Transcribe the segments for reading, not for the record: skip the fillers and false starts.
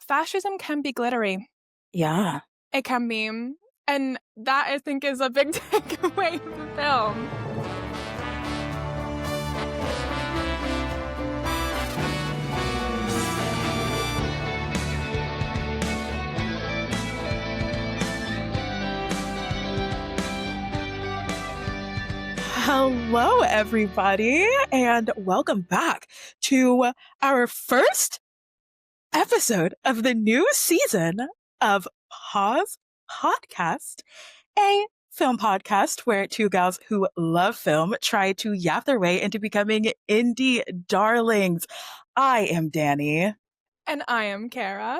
Fascism can be glittery. Yeah. It can be. And that, I think, is a big takeaway of the film. Hello, everybody, and welcome back to our first episode of the new season of Pause Podcast, a film podcast where two gals who love film try to yap their way into becoming indie darlings. I am Danny. And I am Kara.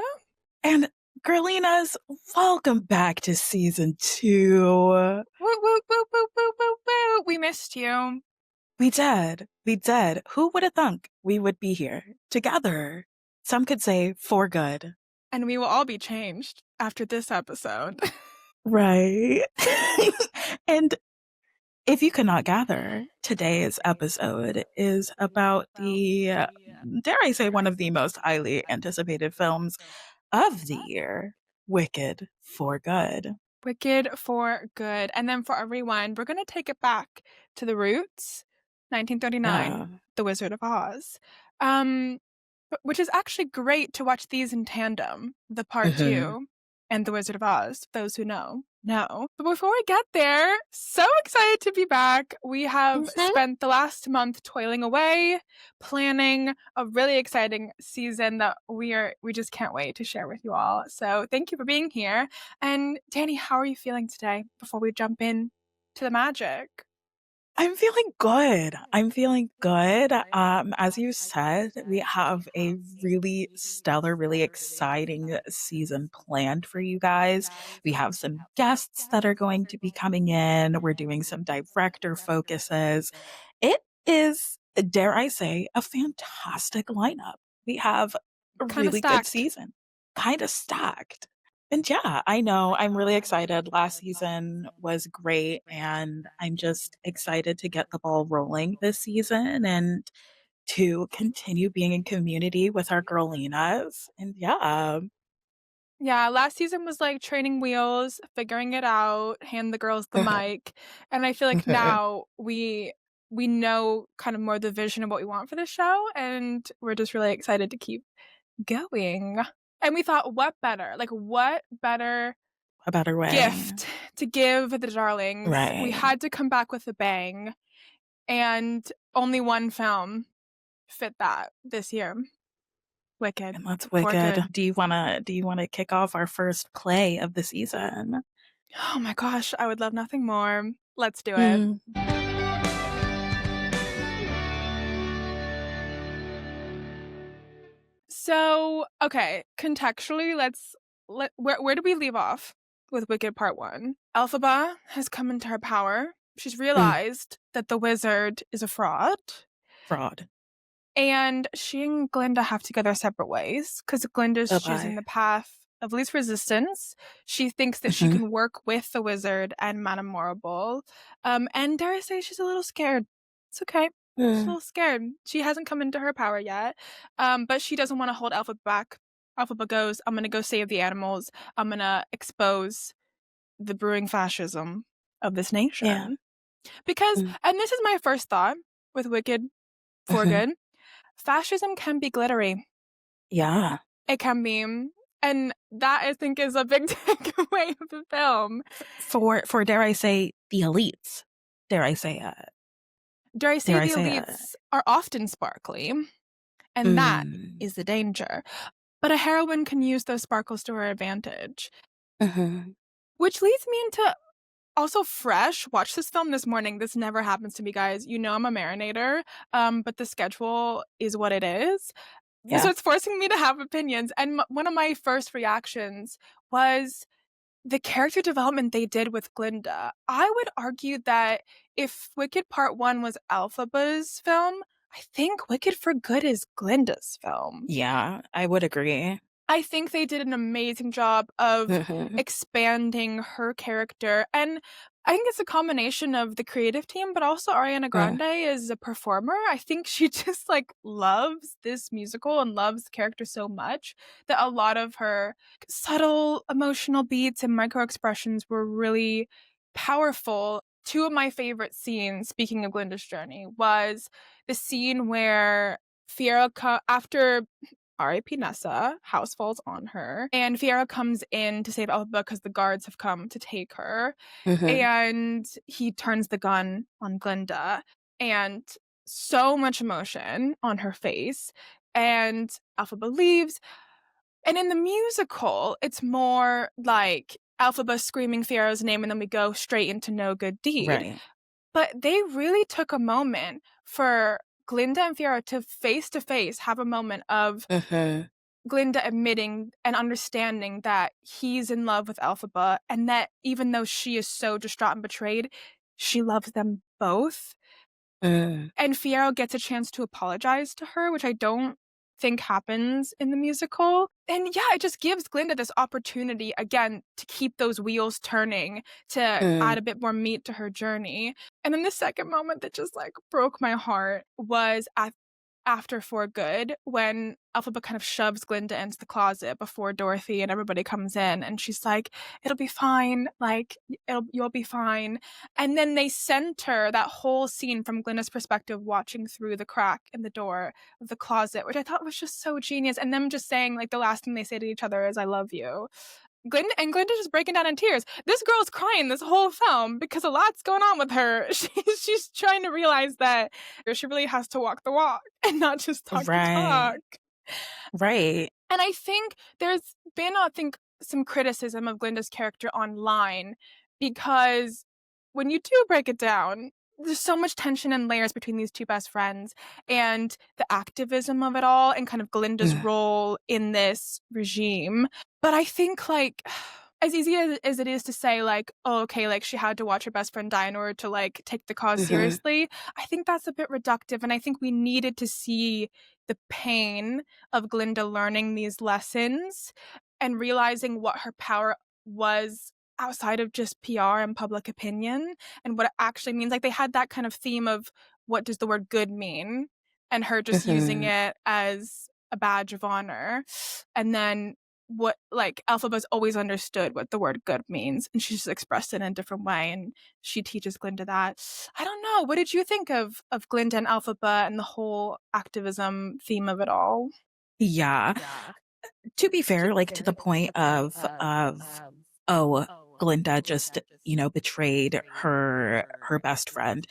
And Girlinas, welcome back to season 2. Woo, woo, woo, woo, woo, woo, woo. We missed you. We did. We did. Who would have thunk we would be here together? Some could say for good. And we will all be changed after this episode. Right. And if you could not gather, today's episode is about the, dare I say, one of the most highly anticipated films of the year, Wicked for Good. Wicked for Good. And then for everyone, we're going to take it back to the roots. 1939, The Wizard of Oz. Which is actually great to watch these in tandem, the part 2 and The Wizard of Oz. Those who know. But before we get there, so excited to be back. We have spent the last month toiling away, planning a really exciting season that we just can't wait to share with you all. So thank you for being here. And Danny, how are you feeling today before we jump in to the magic? I'm feeling good. As you said, we have a really stellar, really exciting season planned for you guys. We have some guests that are going to be coming in. We're doing some director focuses. It is, dare I say, a fantastic lineup. We have a really good season. Kind of stacked. And yeah, I know. I'm really excited. Last season was great, and I'm just excited to get the ball rolling this season and to continue being in community with our girlinas. And yeah. Yeah, last season was like training wheels, figuring it out, hand the girls the mic. And I feel like now we know kind of more the vision of what we want for the show, and we're just really excited to keep going. And we thought, what better A better way. gift to give the darlings? Right. We had to come back with a bang, and only one film fit that this year. Wicked. And that's Wicked. Do you wanna kick off our first play of the season? Oh my gosh, I would love nothing more. Let's do it. So, okay, contextually, where do we leave off with Wicked Part 1? Elphaba has come into her power. She's realized that the wizard is a fraud. And she and Glinda have to go their separate ways because Glinda's choosing the path of least resistance. She thinks that she can work with the wizard and Madame Morrible. And dare I say she's a little scared. It's okay. She's a little scared. She hasn't come into her power yet. But she doesn't want to hold Elphaba back. Elphaba goes, I'm going to go save the animals. I'm going to expose the brewing fascism of this nation. Yeah. Because, and this is my first thought with Wicked for Good, fascism can be glittery. Yeah. It can be. And that, I think, is a big takeaway of the film. For dare I say, the elites. Dare I say it. Dare I say the elites are often sparkly. And that is the danger. But a heroine can use those sparkles to her advantage. Which leads me into also fresh. Watch this film this morning. This never happens to me, guys. You know I'm a marinator, but the schedule is what it is. Yeah. So it's forcing me to have opinions. And one of my first reactions was the character development they did with Glinda. I would argue that if Wicked Part 1 was Elphaba's film, I think Wicked for Good is Glinda's film. Yeah, I would agree. I think they did an amazing job of expanding her character. And I think it's a combination of the creative team, but also Ariana Mm, Grande is a performer. I think she just like loves this musical and loves the character so much that a lot of her subtle emotional beats and micro expressions were really powerful. Two of my favorite scenes, speaking of Glinda's journey, was the scene where after R.I.P. Nessa, house falls on her, and Fiera comes in to save Elphaba because the guards have come to take her, mhm, and he turns the gun on Glinda, and so much emotion on her face, and Elphaba leaves. And in the musical, it's more like Elphaba screaming Fiera's name, and then we go straight into No Good Deed. right. But they really took a moment for Glinda and Fiera to face have a moment of Mhm, Glinda admitting and understanding that he's in love with Elphaba, and that even though she is so distraught and betrayed, she loves them both. mm, And Fiyero gets a chance to apologize to her, which I don't think happens in the musical. And yeah, it just gives Glinda this opportunity again to keep those wheels turning, to mm, add a bit more meat to her journey. And then the second moment that just like broke my heart was after For Good, when Elphaba kind of shoves Glinda into the closet before Dorothy and everybody comes in, and she's like, "It'll be fine, like you'll be fine." And then they center that whole scene from Glinda's perspective, watching through the crack in the door of the closet, which I thought was just so genius. And them just saying like the last thing they say to each other is "I love you." Glinda just breaking down in tears. This girl's crying this whole film because a lot's going on with her. She's trying to realize that she really has to walk the walk and not just talk the talk. right, right. And I think there's been, I think, some criticism of Glinda's character online because when you do break it down, there's so much tension and layers between these two best friends and the activism of it all and kind of Glinda's Mm, role in this regime. But I think, like, as easy as it is to say, like, oh, okay, like she had to watch her best friend die in order to, like, take the cause mhm, seriously, I think that's a bit reductive. And I think we needed to see the pain of Glinda learning these lessons and realizing what her power was outside of just PR and public opinion and what it actually means. Like they had that kind of theme of what does the word good mean and her just using mhm. it as a badge of honor. And then what like Elphaba's always understood what the word good means and she's just expressed it in a different way and she teaches Glinda that. I don't know. What did you think of Glinda and Elphaba and the whole activism theme of it all? Yeah. To be fair, like, to the point of, oh, Glinda just, betrayed her best friend.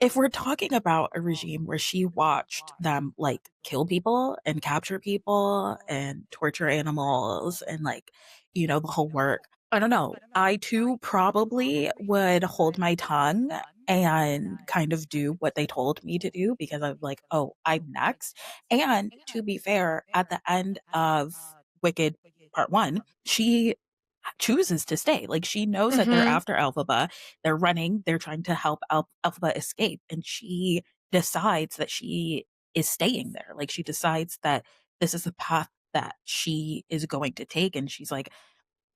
If we're talking about a regime where she watched them, like, kill people and capture people and torture animals and, like, the whole work, I don't know. I too probably would hold my tongue and kind of do what they told me to do because I'm like, "Oh, I'm next." And to be fair, at the end of Wicked Part 1, she chooses to stay. Like, she knows that they're Mhm. after Elphaba, they're running, they're trying to help Elphaba escape, and she decides that she is staying there. Like, she decides that this is the path that she is going to take, and she's like,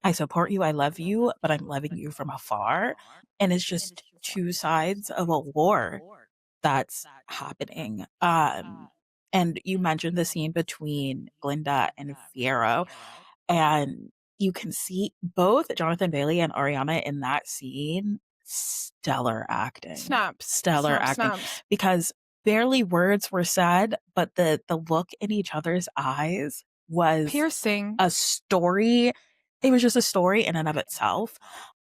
"I support you, I love you, but I'm loving you from afar." And it's just 2 sides of a war that's happening. And you mentioned the scene between Glinda and Fiero, and you can see both Jonathan Bailey and Ariana in that scene, Snaps, stellar snaps, acting, snaps. because barely words were said, but the look in each other's eyes was Piercing. a story. It was just a story in and of itself.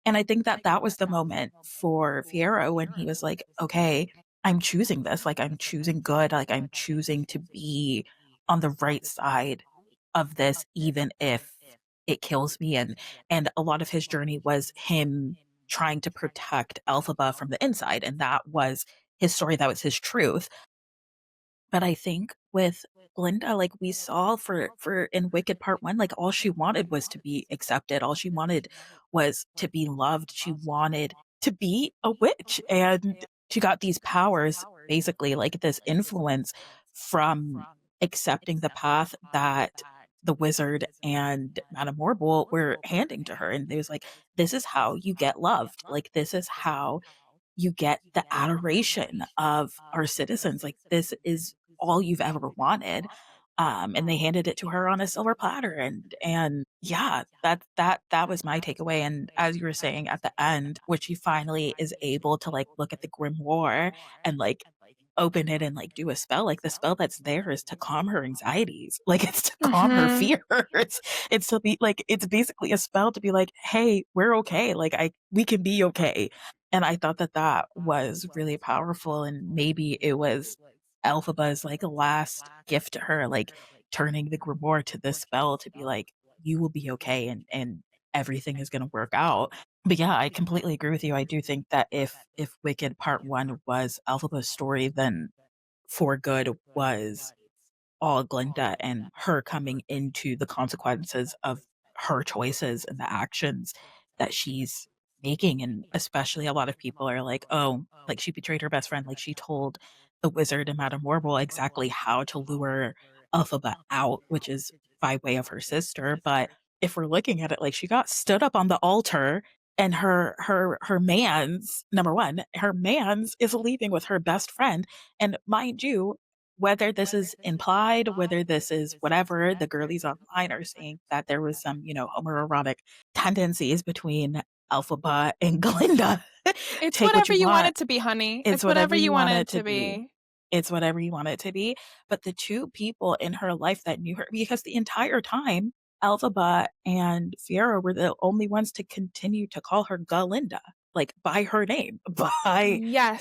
And I think that that was the moment for Fiero when he was like, "Okay, I'm choosing this. Like, I'm choosing good. Like, I'm choosing to be on the right side of this, even if it kills me." And a lot of his journey was him trying to protect Elphaba from the inside, and that was his story. That was his truth. But I think with Glinda, like we saw for in Wicked Part 1, like all she wanted was to be accepted. All she wanted was to be loved. She wanted to be a witch, and she got these powers, basically like this influence from accepting the path that the wizard and Madame Morgul were handing to her, and they was like, "This is how you get loved. Like, this is how you get the adoration of our citizens. Like, this is all you've ever wanted." And they handed it to her on a silver platter, and yeah, that was my takeaway. And as you were saying at the end, where she finally is able to like look at the grimoire and like open it and like do a spell, like the spell that's there is to calm her anxieties. Like it's to calm her Mhm. fears. It's to be like it's basically a spell to be like, "Hey, we're okay. Like I we can be okay." And I thought that that was really powerful, and maybe it was Elphaba's, like, last gift to her, like, turning the grimoire to this spell to be like, "You will be okay, and everything is gonna work out." But yeah, I completely agree with you. I do think that if Wicked Part 1 was Elphaba's story, then For Good was all Glinda and her coming into the consequences of her choices and the actions that she's making. And especially a lot of people are like, oh, like she betrayed her best friend. Like she told the wizard and Madame Warble exactly how to lure Elphaba out, which is by way of her sister. But if we're looking at it, like she got stood up on the altar and her man's number one, her man's is leaving with her best friend. And mind you, whether this is implied, whether this is whatever, the girlies online are saying that there was some, homoerotic tendencies between Elphaba and Glinda. It's Take what whatever you you want want. it to be, honey. It's It's whatever whatever you you want want it it to to be. be. It's whatever you want it to be. But the two people in her life that knew her, because the entire time, Elphaba and Fiora were the only ones to continue to call her Galinda, like by her name, by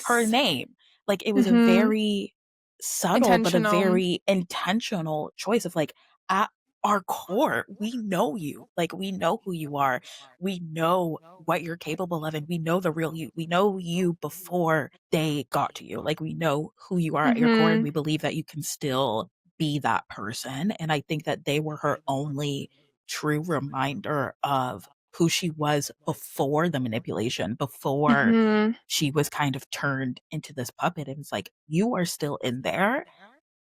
her Yes. name. Like it was a Mhm. very subtle, but a Intentional. very intentional choice of like, at our core, we know you. Like we know who you are. We know what you're capable of, and we know the real you. We know you before they got to you. Like we know who you are at your core, and Mhm. we believe that you can still be that person. And I think that they were her only true reminder of who she was before the manipulation, before Mhm. she was kind of turned into this puppet. And it's like, you are still in there.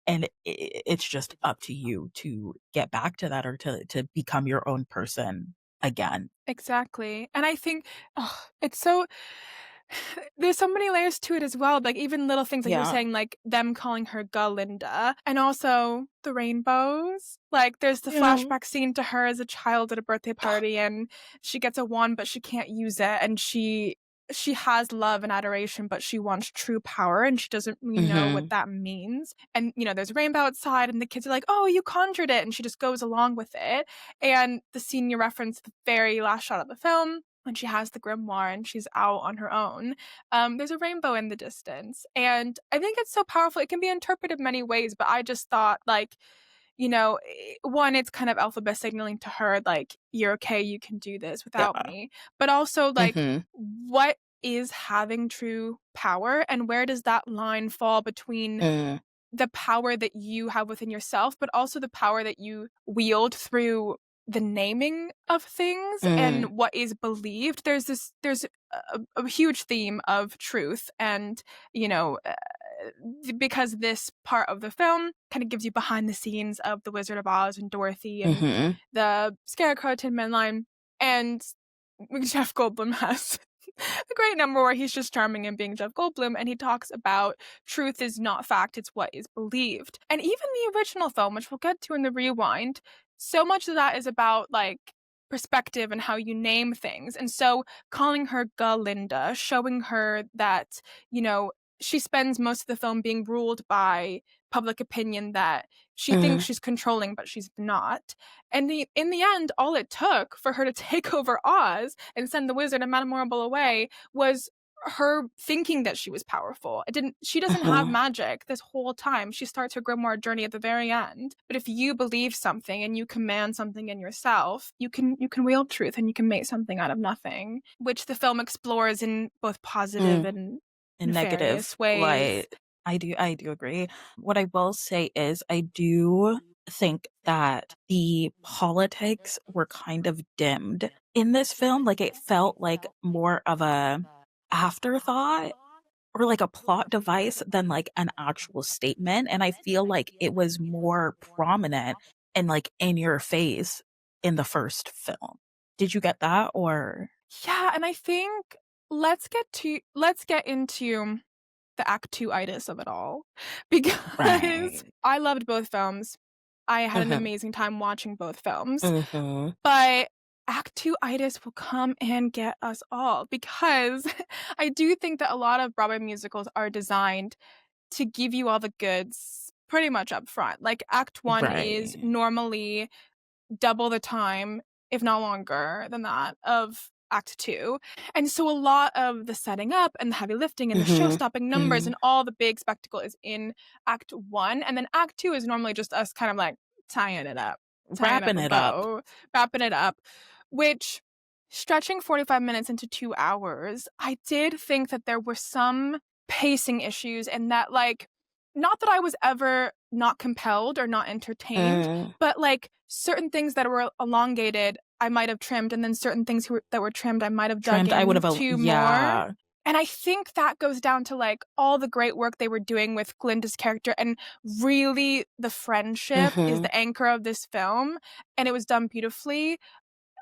And it's just up to you to get back to that, or to become your own person again. Exactly. And I think, it's so there's so many layers to it as well, like, even little things like you were Yeah. saying, like, them calling her Galinda, and also the rainbows. Like, there's the Yeah. flashback scene to her as a child at a birthday party, and she gets a wand, but she can't use it, and she has love and adoration, but she wants true power, and she doesn't really know what Mhm. that means. And, there's a rainbow outside, and the kids are like, "Oh, you conjured it," and she just goes along with it. And the scene you referenced, the very last shot of the film, when she has the grimoire and she's out on her own, there's a rainbow in the distance. And I think it's so powerful. It can be interpreted many ways, but I just thought, like, one, it's kind of alphabet signaling to her, like, you're okay, you can do this without Yeah. me. But also, like, Mhm. what is having true power, and where does that line fall between Mm. the power that you have within yourself, but also the power that you wield through the naming of things and Mm. what is believed. There's a huge theme of truth, and you know uh, because this part of the film kind of gives you behind the scenes of the Wizard of Oz and Dorothy and Mhm. the Scarecrow, Tin Man line, and Jeff Goldblum has a great number where he's just charming and being Jeff Goldblum, and he talks about truth is not fact, it's what is believed. And even the original film, which we'll get to in the rewind, so much of that is about like perspective and how you name things. And so calling her Galinda, showing her that, she spends most of the film being ruled by public opinion that she thinks Mm. she's controlling, but she's not. And in the end, all it took for her to take over Oz and send the wizard and Madame Morrible away was her thinking that she was powerful. It didn't She doesn't have Mhm. magic this whole time. She starts her grimoire journey at the very end. But if you believe something and you command something in yourself, you can wield truth and you can make something out of nothing, which the film explores in both positive Mm. and In negative nefarious ways. light. I do agree. What I will say is I do think that the politics were kind of dimmed in this film. Like it felt like more of a afterthought or like a plot device than like an actual statement. And I feel like it was more prominent and, like, in your face in the first film. Did you get that or Yeah, and I think let's get into the act 2-itis of it all because Right. I loved both films. I had an Mhm. amazing time watching both films, Mhm. but act 2-itis will come and get us all because I do think that a lot of Broadway musicals are designed to give you all the goods pretty much up front. Like, act 1 is Right. normally double the time, if not longer than that, of act 2. And so a lot of the setting up and the heavy lifting and the Mhm. show-stopping numbers Mhm. and all the big spectacle is in act 1, and then act 2 is normally just us kind of, like, tying up Wrapping a it up. bow, wrapping it up, which stretching 45 minutes into 2 hours, I did think that there were some pacing issues and that, like, not that I was ever not compelled or not entertained, Mm. but, like, certain things that were elongated, I might have trimmed, and then certain things that were trimmed, I might have dug Trimmed, I would've a into more, yeah. and I think that goes down to, like, all the great work they were doing with Glinda's character, and really the friendship is Mhm. the anchor of this film, and it was done beautifully.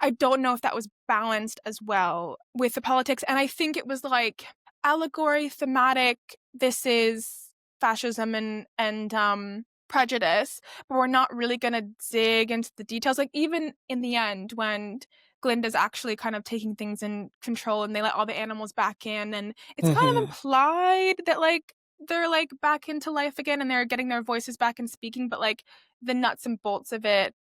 I don't know if that was balanced as well with the politics, and I think it was, like, allegory, thematic, this is fascism and prejudice, but we're not really gonna dig into the details, like, even in the end when Glinda's actually kind of taking things in control and they let all the animals back in, and it's kind of Mhm. implied that, like, they're, like, back into life again and they're getting their voices back and speaking, but, like, the nuts and bolts of it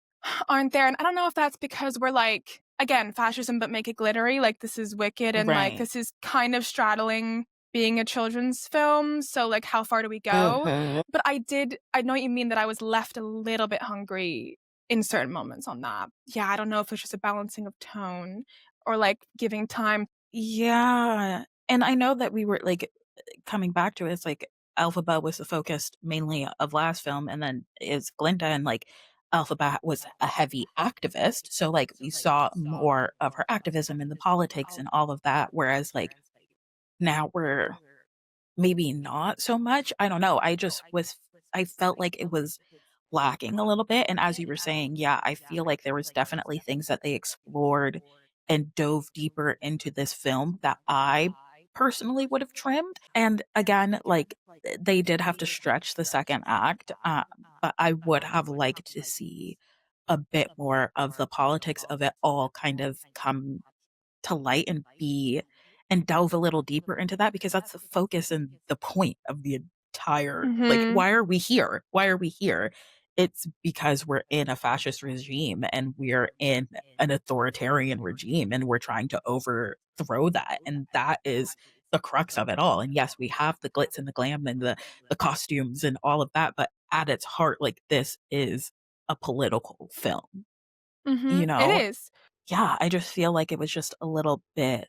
aren't there, and I don't know if that's because we're like, again, fascism, but make it glittery, like, this is Wicked, and, like, Right. this is kind of straddling being a children's film, so, like, how far do we go? Mhm. But I know what you mean that I was left a little bit hungry in certain moments on that. Yeah, I don't know if it's just a balancing of tone or, like, giving time. Yeah, and I know that we were, like, coming back to it, it's like Elphaba was the focus mainly of last film, and then is Glinda, and, like, Elphaba was a heavy activist, so, like, we saw more of her activism and the politics and all of that, whereas, like, now we're maybe not so much, I don't know, I felt like it was lacking a little bit, and as you were saying, yeah, I feel like there was definitely things that they explored and dove deeper into this film that I personally would have trimmed, and again, like, they did have to stretch the 2nd act, but I would have liked to see a bit more of the politics of it all kind of come to light and delve a little deeper into that because that's the focus and the point of the entire like, Mhm. why are we here? Why are we here? It's because we're in a fascist regime and we're in an authoritarian regime and we're trying to overthrow that, and that is the crux of it all, and yes, we have the glitz and the glam and the costumes and all of that, but at its heart, like, this is a political film, you Mhm. It know? is. Yeah, I just feel like it was just a little bit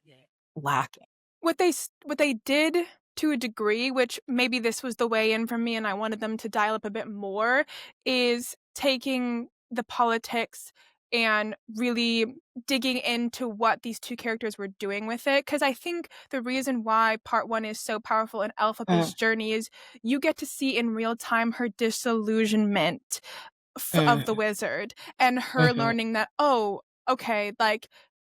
lacking. What they did to a degree, which maybe this was the way in for me and I wanted them to dial up a bit more, is taking the politics and really digging into what these 2 characters were doing with it. Because I think the reason why part 1 is so powerful in Mm, Elphaba's journey is you get to see in real time her disillusionment of the mm, wizard and her mhm. learning that, "Oh, okay, like,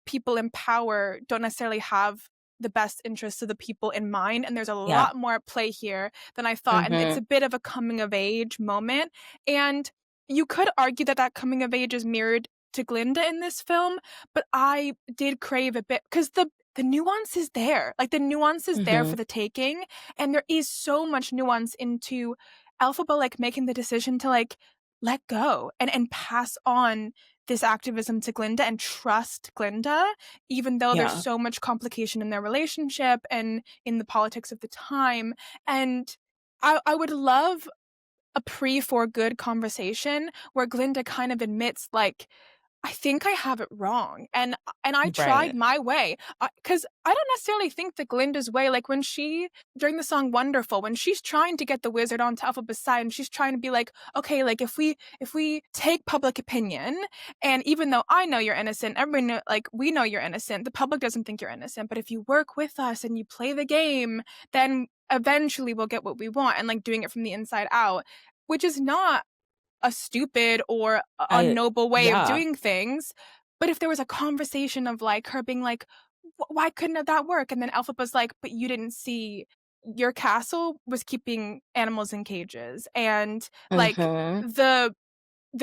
people in power don't necessarily have the best interests of the people in mind, and there's a Yeah. lot more at play here than I thought," and it's Mhm. a bit of a coming of age moment, and you could argue that that coming of age is mirrored to Glinda in this film, but I did crave a bit because the nuance is there, like, the nuance is there for Mhm. the taking, and there is so much nuance into Elphaba, like, making the decision to, like, let go and pass on this activism to Glinda and trust Glinda, even though there's Yeah. so much complication in their relationship and in the politics of the time, and I would love a pre for good conversation where Glinda kind of admits, like, I think I have it wrong, and I tried Right. my way, because I don't necessarily think that Glinda's way like, when she during the song Wonderful, when she's trying to get the wizard onto Elphaba's side, and she's trying to be like, "Okay, like, if we take public opinion, and even though I know you're innocent, everybody know like, we know you're innocent, the public doesn't think you're innocent, but if you work with us and you play the game, then eventually we'll get what we want," and, like, doing it from the inside out, which is not a stupid or I unnoble way of yeah. doing things. But if there was a conversation of like her being like, Why couldn't that work?" And then Elphaba's like, "But you didn't see your castle was keeping animals in cages, and like Mhm. the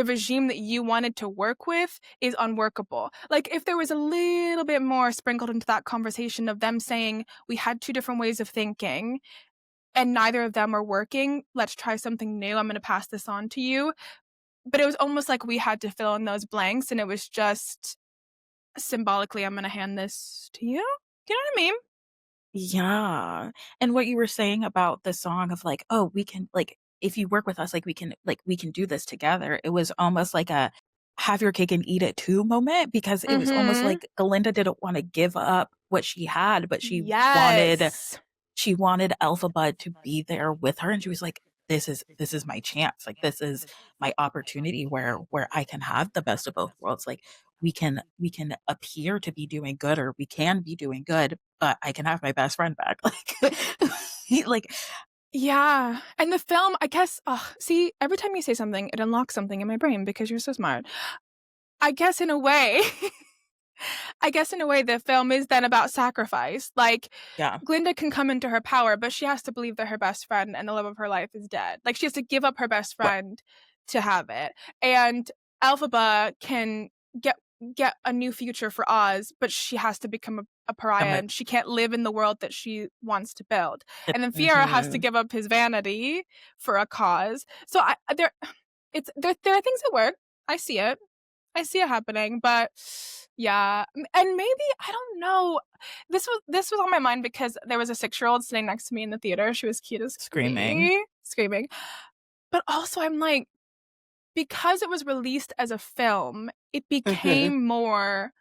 regime that you wanted to work with is unworkable." Like, if there was a little bit more sprinkled into that conversation of them saying, "We had 2 different ways of thinking, and neither of them are working. Let's try something new. I'm gonna pass this on to you." But it was almost like we had to fill in those blanks, and it was just symbolically, "I'm gonna hand this to you." Do you know what I mean? Yeah, and what you were saying about the song of like, "Oh, we can like, if you work with us, like, we can do this together." It was almost like a have your cake and eat it too moment because it was almost Mhm. like Glinda didn't wanna give up what she had, but wanted Yes. she wanted Elphaba to be there with her, and she was like, this is my chance, like, this is my opportunity where I can have the best of both worlds, like, we can appear to be doing good, or we can be doing good, but I can have my best friend back, like like Yeah, and the film, I guess see, every time you say something, it unlocks something in my brain because you're so smart. I guess in a way I guess in a way the film is then about sacrifice, like, yeah, Glinda can come into her power, but she has to believe that her best friend and the love of her life is dead. Like, she has to give up her best right, friend to have it, and Elphaba can get a new future for Oz, but she has to become a pariah, I'm and she can't live in the world that she wants to build, and then Fiora has to mhm, give up his vanity for a cause. So I there there are things that work. I see it. I see it happening, but yeah, and maybe I don't know. This was on my mind because there was a 6-year-old sitting next to me in the theater. She was cute as could screaming. be, screaming. But also I'm like, because it was released as a film, it Mhm, became more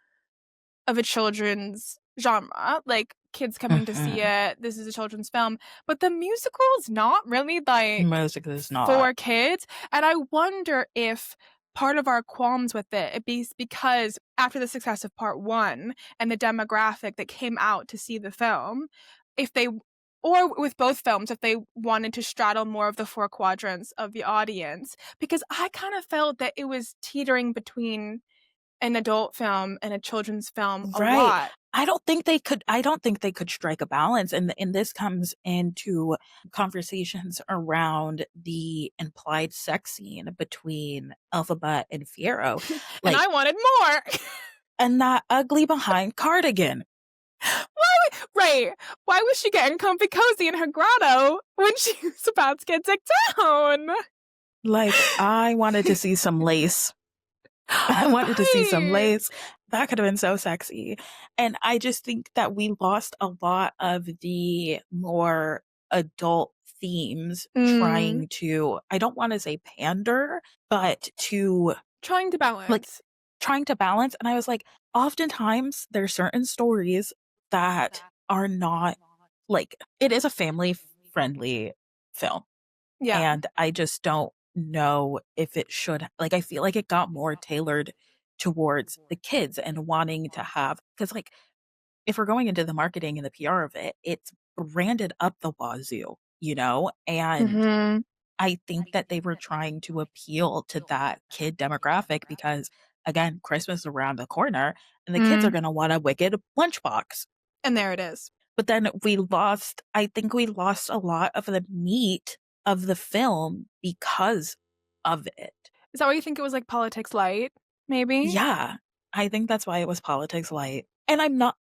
of a children's genre, like, kids coming to see mhm. it, this is a children's film, but the musical's not really, like, Music is not. for kids, and I wonder if part of our qualms with it be because after the success of part 1 and the demographic that came out to see the film, if they or with both films, if they wanted to straddle more of the 4 quadrants of the audience, because I kind of felt that it was teetering between an adult film and a children's film a Right. lot. I don't think they could strike a balance, and this comes into conversations around the implied sex scene between Elphaba and Fiero, And I like, wanted more. and that ugly behind cardigan. Right. Why was she getting comfy cozy in her grotto when she was about to get dicked down? Like, I wanted to see some lace. I wanted to see some Right. lace. That could have been so sexy. And I just think that we lost a lot of the more adult themes Mm. trying to, I don't wanna say pander, but to, Trying to like, balance. trying to balance, and I was like, oftentimes, there's certain stories that are not like, it is a family-friendly film. Yeah. And I just don't know if it should, like, I feel like it got more tailored towards the kids and wanting to have, because like, if we're going into the marketing and the PR of it, it's branded up the wazoo, you know? And Mhm. I think that they were trying to appeal to that kid demographic because, again, Christmas is around the corner, and the kids are Mm. gonna want a wicked lunchbox. And there it is. But then I think we lost a lot of the meat of the film because of it. Is that why you think it was like politics light? Maybe? Yeah, I think that's why it was politics light. And I'm not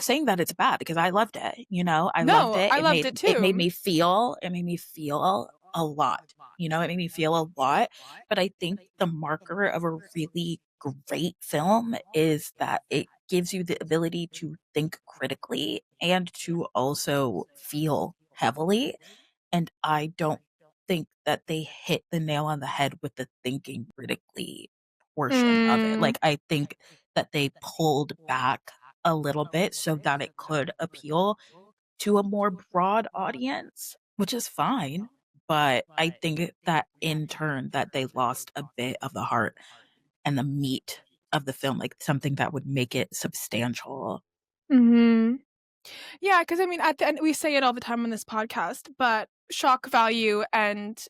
saying that it's bad because I loved it, you know? I loved No, it. I It loved made it it made too. me feel it made me feel a lot, you know? It made me feel a lot, but I think the marker of a really great film is that it gives you the ability to think critically and to also feel heavily, and I don't think that they hit the nail on the head with the thinking critically portion of it. Mm. Like, I think that they pulled back a little bit so that it could appeal to a more broad audience, which is fine, but I think that in turn that they lost a bit of the heart and the meat of the film, like something that would make it substantial. Mhm. Yeah, because I mean, at the end we say it all the time on this podcast, but shock value and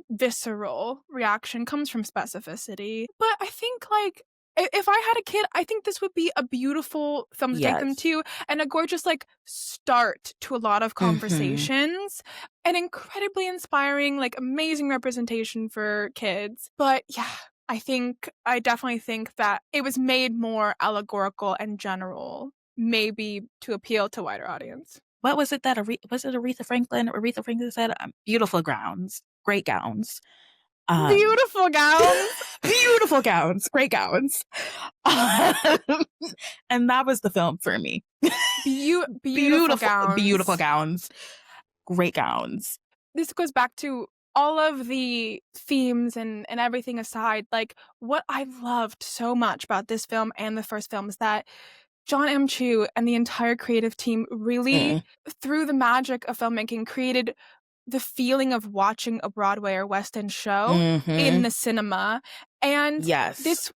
visceral reaction comes from specificity. But I think, like, if I had a kid, I think this would be a beautiful film to take them Yes. to, and a gorgeous, like, start to a lot of Mhm. conversations, and incredibly inspiring, like, amazing representation for kids. But yeah, I definitely think that it was made more allegorical and general, maybe to appeal to wider audience. What was it that was it Aretha Franklin? Aretha Franklin said, "Beautiful gowns, great gowns." Um, Beautiful gowns. beautiful gowns, great gowns. Um, and that was the film for me. Beautiful Beautiful gowns. gowns, great gowns. This goes back to all of the themes and everything aside, like, what I loved so much about this film and the first film is that John M. Chu and the entire creative team really, Mm. through the magic of filmmaking, created the feeling of watching a Broadway or West End show in Mhm. the cinema, and Yes. this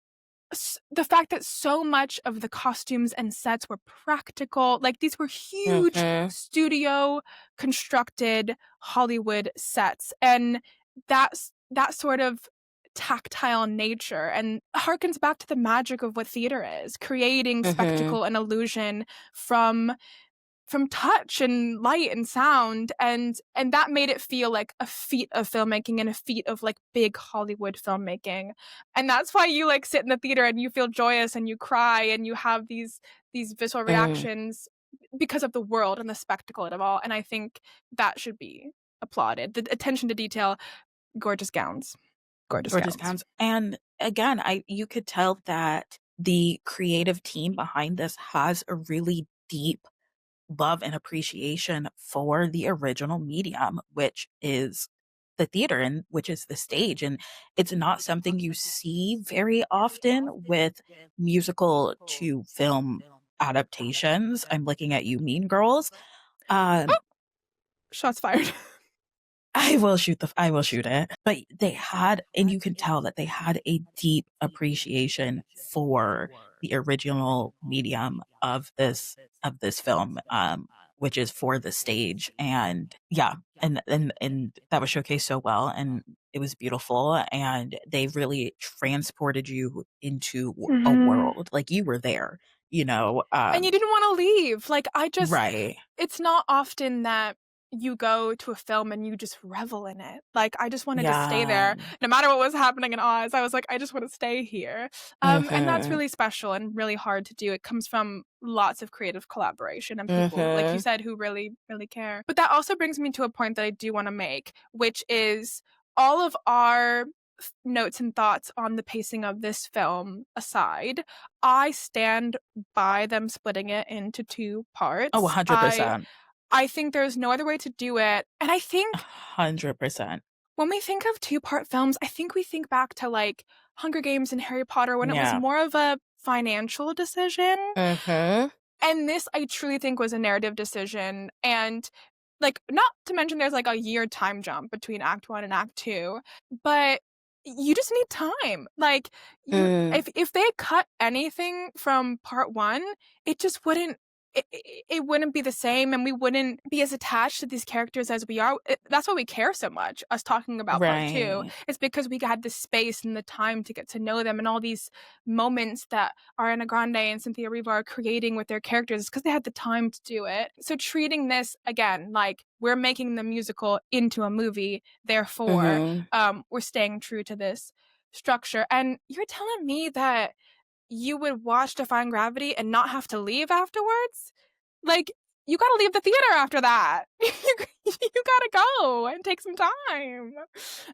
the fact that so much of the costumes and sets were practical, like, these were huge Mhm. studio constructed Hollywood sets, and that sort of tactile nature and harkens back to the magic of what theater is, creating Mhm. spectacle and illusion from touch and light and sound, and that made it feel like a feat of filmmaking and a feat of, like, big Hollywood filmmaking, and that's why you, like, sit in the theater and you feel joyous and you cry and you have these visceral Mm. reactions because of the world and the spectacle of it all, and I think that should be applauded. The attention to detail, gorgeous gowns. Gorgeous Gorgeous gowns. gowns. And again, I you could tell that the creative team behind this has a really deep love and appreciation for the original medium, which is the theater and which is the stage. And it's not something you see very often with musical to film adaptations. I'm looking at you, Mean Girls. Um, Shots fired. I will shoot it. But they had and you can tell that they had a deep appreciation for the original medium of this film, which is for the stage. And yeah, and that was showcased so well and it was beautiful and they really transported you into a Mhm. world. Like you were there, you know? And you didn't wanna leave, like, I just Right. it's not often that you go to a film and you just revel in it, like, I just wanted to stay Yeah. there no matter what was happening in Oz, I was like, "I just wanna stay here," and that's Mhm. really special and really hard to do, it comes from lots of creative collaboration and people, like you Mhm. said, who really, really care. But that also brings me to a point that I do wanna make, which is all of our notes and thoughts on the pacing of this film aside, I stand by them splitting it into 2 Oh, parts. I 100%. I think there's no other way to do it, and I think 100%. when we think of two-part films, I think we think back to, like, Hunger Games and Harry Potter when it was Yeah. more of a financial decision, Mhm. and this I truly think was a narrative decision, and, like, not to mention there's, like, a year time jump between act 1 and act 2, but you just need time. Like, you Mm. if they cut anything from part 1, it just wouldn't it wouldn't be the same, and we wouldn't be as attached to these characters as we are. That's why we care so much, us talking about part 2. Right. It's because we had the space and the time to get to know them and all these moments that Ariana Grande and Cynthia Erivo are creating with their characters because they had the time to do it. So treating this again like we're making the musical into a movie, therefore, Mhm. we're staying true to this structure. And you're telling me that you would watch Defying Gravity and not have to leave afterwards? Like, you gotta leave the theater after that. You gotta go and take some time.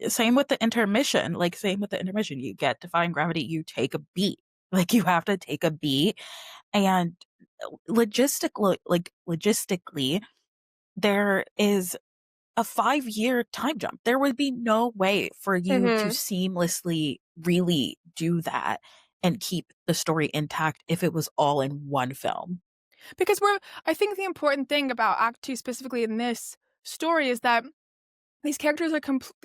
Same with the intermission, like, same with the intermission. You get Defying Gravity, you take a beat. Like, you have to take a beat, and logistically, there is a 5-year time jump. There would be no way for you to Mhm. seamlessly really do that and keep the story intact if it was all in one film. Because I think the important thing about Act 2 specifically in this story is that these characters are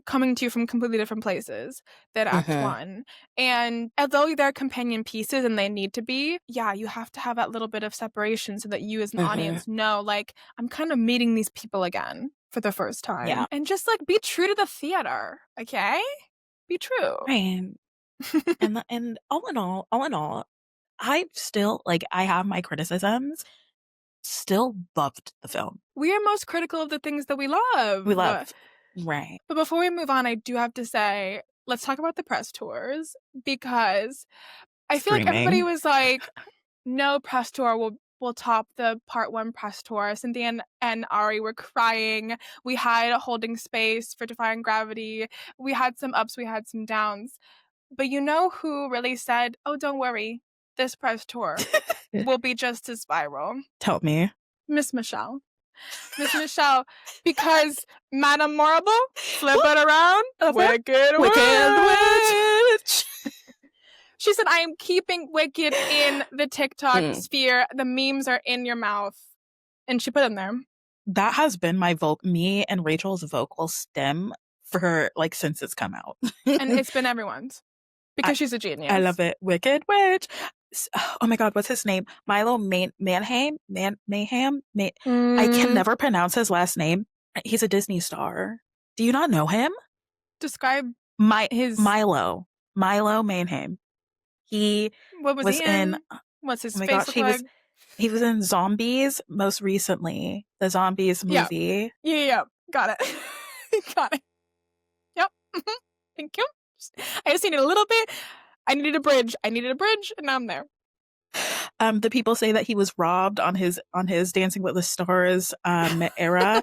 coming to you from completely different places than Act Mhm. 1, and although they're companion pieces and they need to be, yeah, you have to have that little bit of separation so that you as an Mhm. audience know, like, I'm kind of meeting these people again for the first time. Yeah. And just, like, be true to the theater, okay? Be true. Right. And all in all, I still, like, I have my criticisms, still loved the film. We are most critical of the things that we We love. love. Right. But before we move on, I do have to say, let's talk about the press tours, because I feel like everybody Screaming. was like, no press tour will top the part 1 press tour. Cynthia and Ari were crying. We had Holding Space for Defying Gravity. We had some ups, we had some downs. But you know who really said, oh, don't worry, this press tour will be just as viral? Tell me. Miss Michelle. Miss Michelle, because Madame Marble, flip it around, Wicked Witch. She said, I am keeping Wicked in the TikTok sphere. The memes are in your mouth. And she put them there. That has been me and Rachel's vocal stem for, like, since it's come out. And it's been everyone's. Because she's a genius. I love it. Wicked Witch. Oh my God, what's his name? Milo Mayhem? I can never pronounce his last name. He's a Disney star. Do you not know him? Describe his... Milo Mayhem. He was he in? What's his face look like? He was in Zombies most recently. The Zombies movie. Yeah. Got it. Got it. Yep. Thank you. I just needed a little bit. I needed a bridge, and now I'm there. The people say that he was robbed on his Dancing with the Stars era.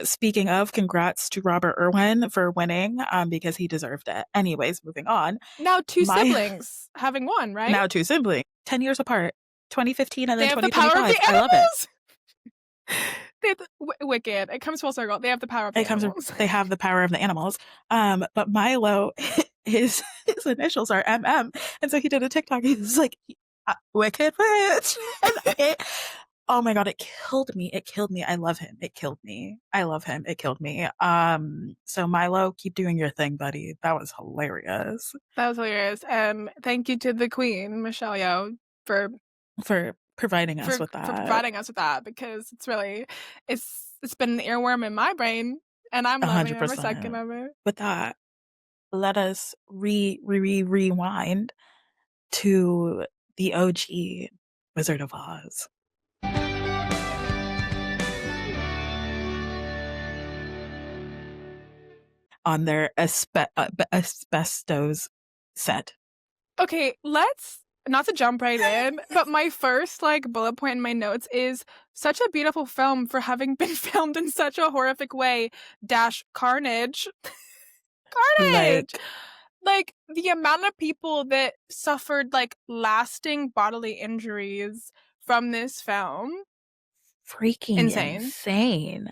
Speaking of, congrats to Robert Irwin for winning, because he deserved it. Anyways, moving on. Now 2 siblings having won, right? Now 2 siblings, 10 years apart, 2015 and then 2025. The power of the I love it. They have Wicked. It comes full circle. They have the power of the animals. They have the power of the animals. But Milo, his initials are MM, and so he did a TikTok. He was like, Wicked Witch. And oh my God, it killed me. I love him. It killed me. So Milo, keep doing your thing, buddy. That was hilarious. And thank you to the Queen, Michelle Yeoh, for providing us with that. For providing us with that, because it's really, it's been an earworm in my brain, and I'm loving every second of it. With that, let us rewind to the OG Wizard of Oz. On their asbestos set. Okay, let's not to jump right in, but my first bullet point in my notes is such a beautiful film for having been filmed in such a horrific way. Carnage. Like the amount of people that suffered lasting bodily injuries from this film. Freaking insane.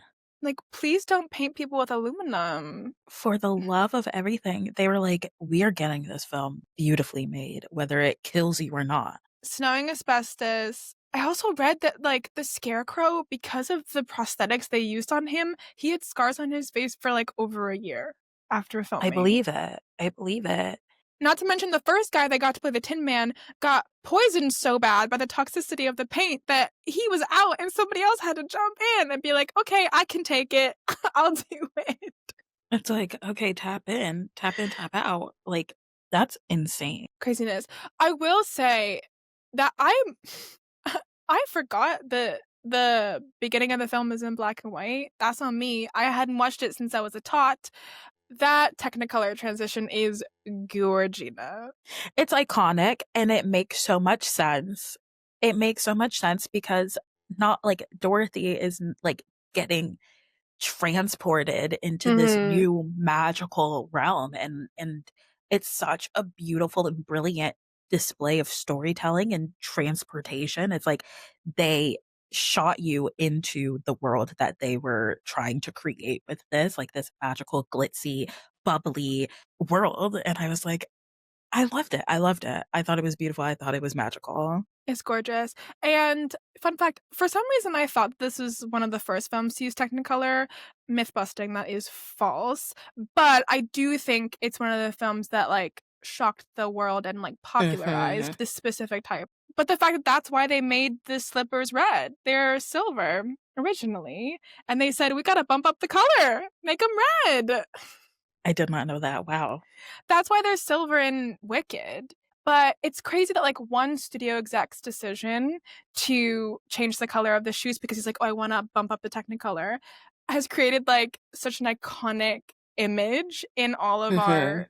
Please don't paint people with aluminum. For the love of everything. They were like, we are getting this film beautifully made, whether it kills you or not. Snowing asbestos. I also read that, the Scarecrow, because of the prosthetics they used on him, he had scars on his face for, over a year after filming. I believe it. Not to mention the first guy that got to play the Tin Man got poisoned so bad by the toxicity of the paint that he was out and somebody else had to jump in and be like, okay, I can take it. I'll do it. It's like, okay, tap in, tap out. That's insane. Craziness. I will say that I forgot that the beginning of the film is in black and white. That's on me. I hadn't watched it since I was a tot. That Technicolor transition is gorgina. It's iconic, and it makes so much sense. Because not Dorothy is getting transported into this new magical realm, and it's such a beautiful and brilliant display of storytelling and transportation. It's like they shot you into the world that they were trying to create with this magical, glitzy, bubbly world. And I was like, I loved it. I thought it was beautiful. I thought it was magical. It's gorgeous. And fun fact, for some reason I thought this was one of the first films to use Technicolor. Myth busting, that is false. But I do think it's one of the films that shocked the world and popularized this specific type. But the fact that that's why they made the slippers red. They're silver. originally, and they said, "We gotta bump up the color, make them red." I did not know that, wow. That's why there's silver in Wicked. But it's crazy that, like, one studio exec's decision to change the color of the shoes because he's like, "Oh, I wanna bump up the Technicolor," has created, like, such an iconic image in Mhm,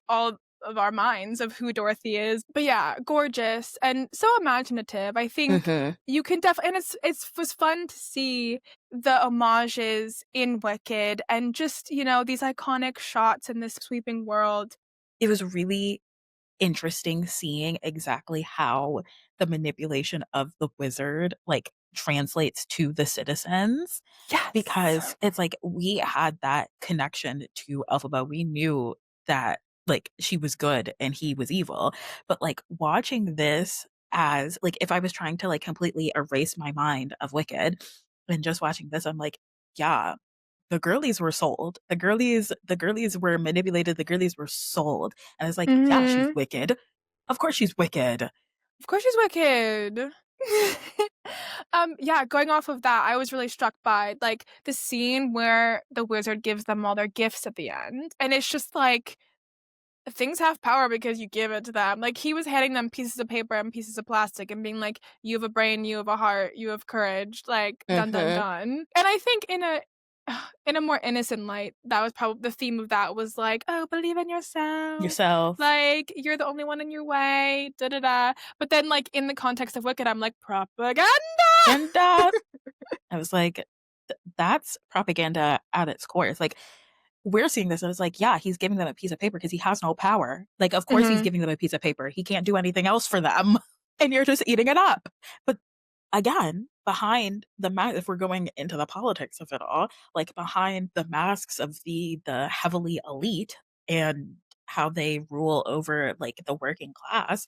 all of our minds of who Dorothy is. But yeah, gorgeous and so imaginative. I think mhm. you can and it's was fun to see the homages in Wicked and just, these iconic shots in this sweeping world. It was really interesting seeing exactly how the manipulation of the wizard, like, translates to the citizens, Yes. because it's like we had that connection to Elphaba. We knew that, like, she was good and he was evil, but, like, watching this as like, if I was trying to, like, completely erase my mind of Wicked and just watching this, I'm like, "Yeah, the girlies were sold. The girlies were manipulated, the girlies were sold." And it's like, "Yeah, she's Mhm. wicked. Of course she's wicked." Of course she's wicked. Yeah, going off of that, I was really struck by, like, the scene where the wizard gives them all their gifts at the end, and it's just like, things have power because you give it to them. Like, he was handing them pieces of paper and pieces of plastic and being like, "You have a brain, you have a heart, you have courage, like, done, done, Mhm. done." And I think in a more innocent light, that was probably the theme of that was like, "Oh, believe in yourself. Yourself. Like, you're the only one in your way, da da da." But then, like, in the context of Wicked, I'm like, "Propaganda!" And, I was like, that's propaganda at its core." It's like, we're seeing this and it's like, yeah, he's giving them a piece of paper because he has no power. Like, of course he's Mhm, giving them a piece of paper. He can't do anything else for them, and you're just eating it up. But again, behind the if we're going into the politics of it all, like, behind the masks of the heavily elite and how they rule over, like, the working class,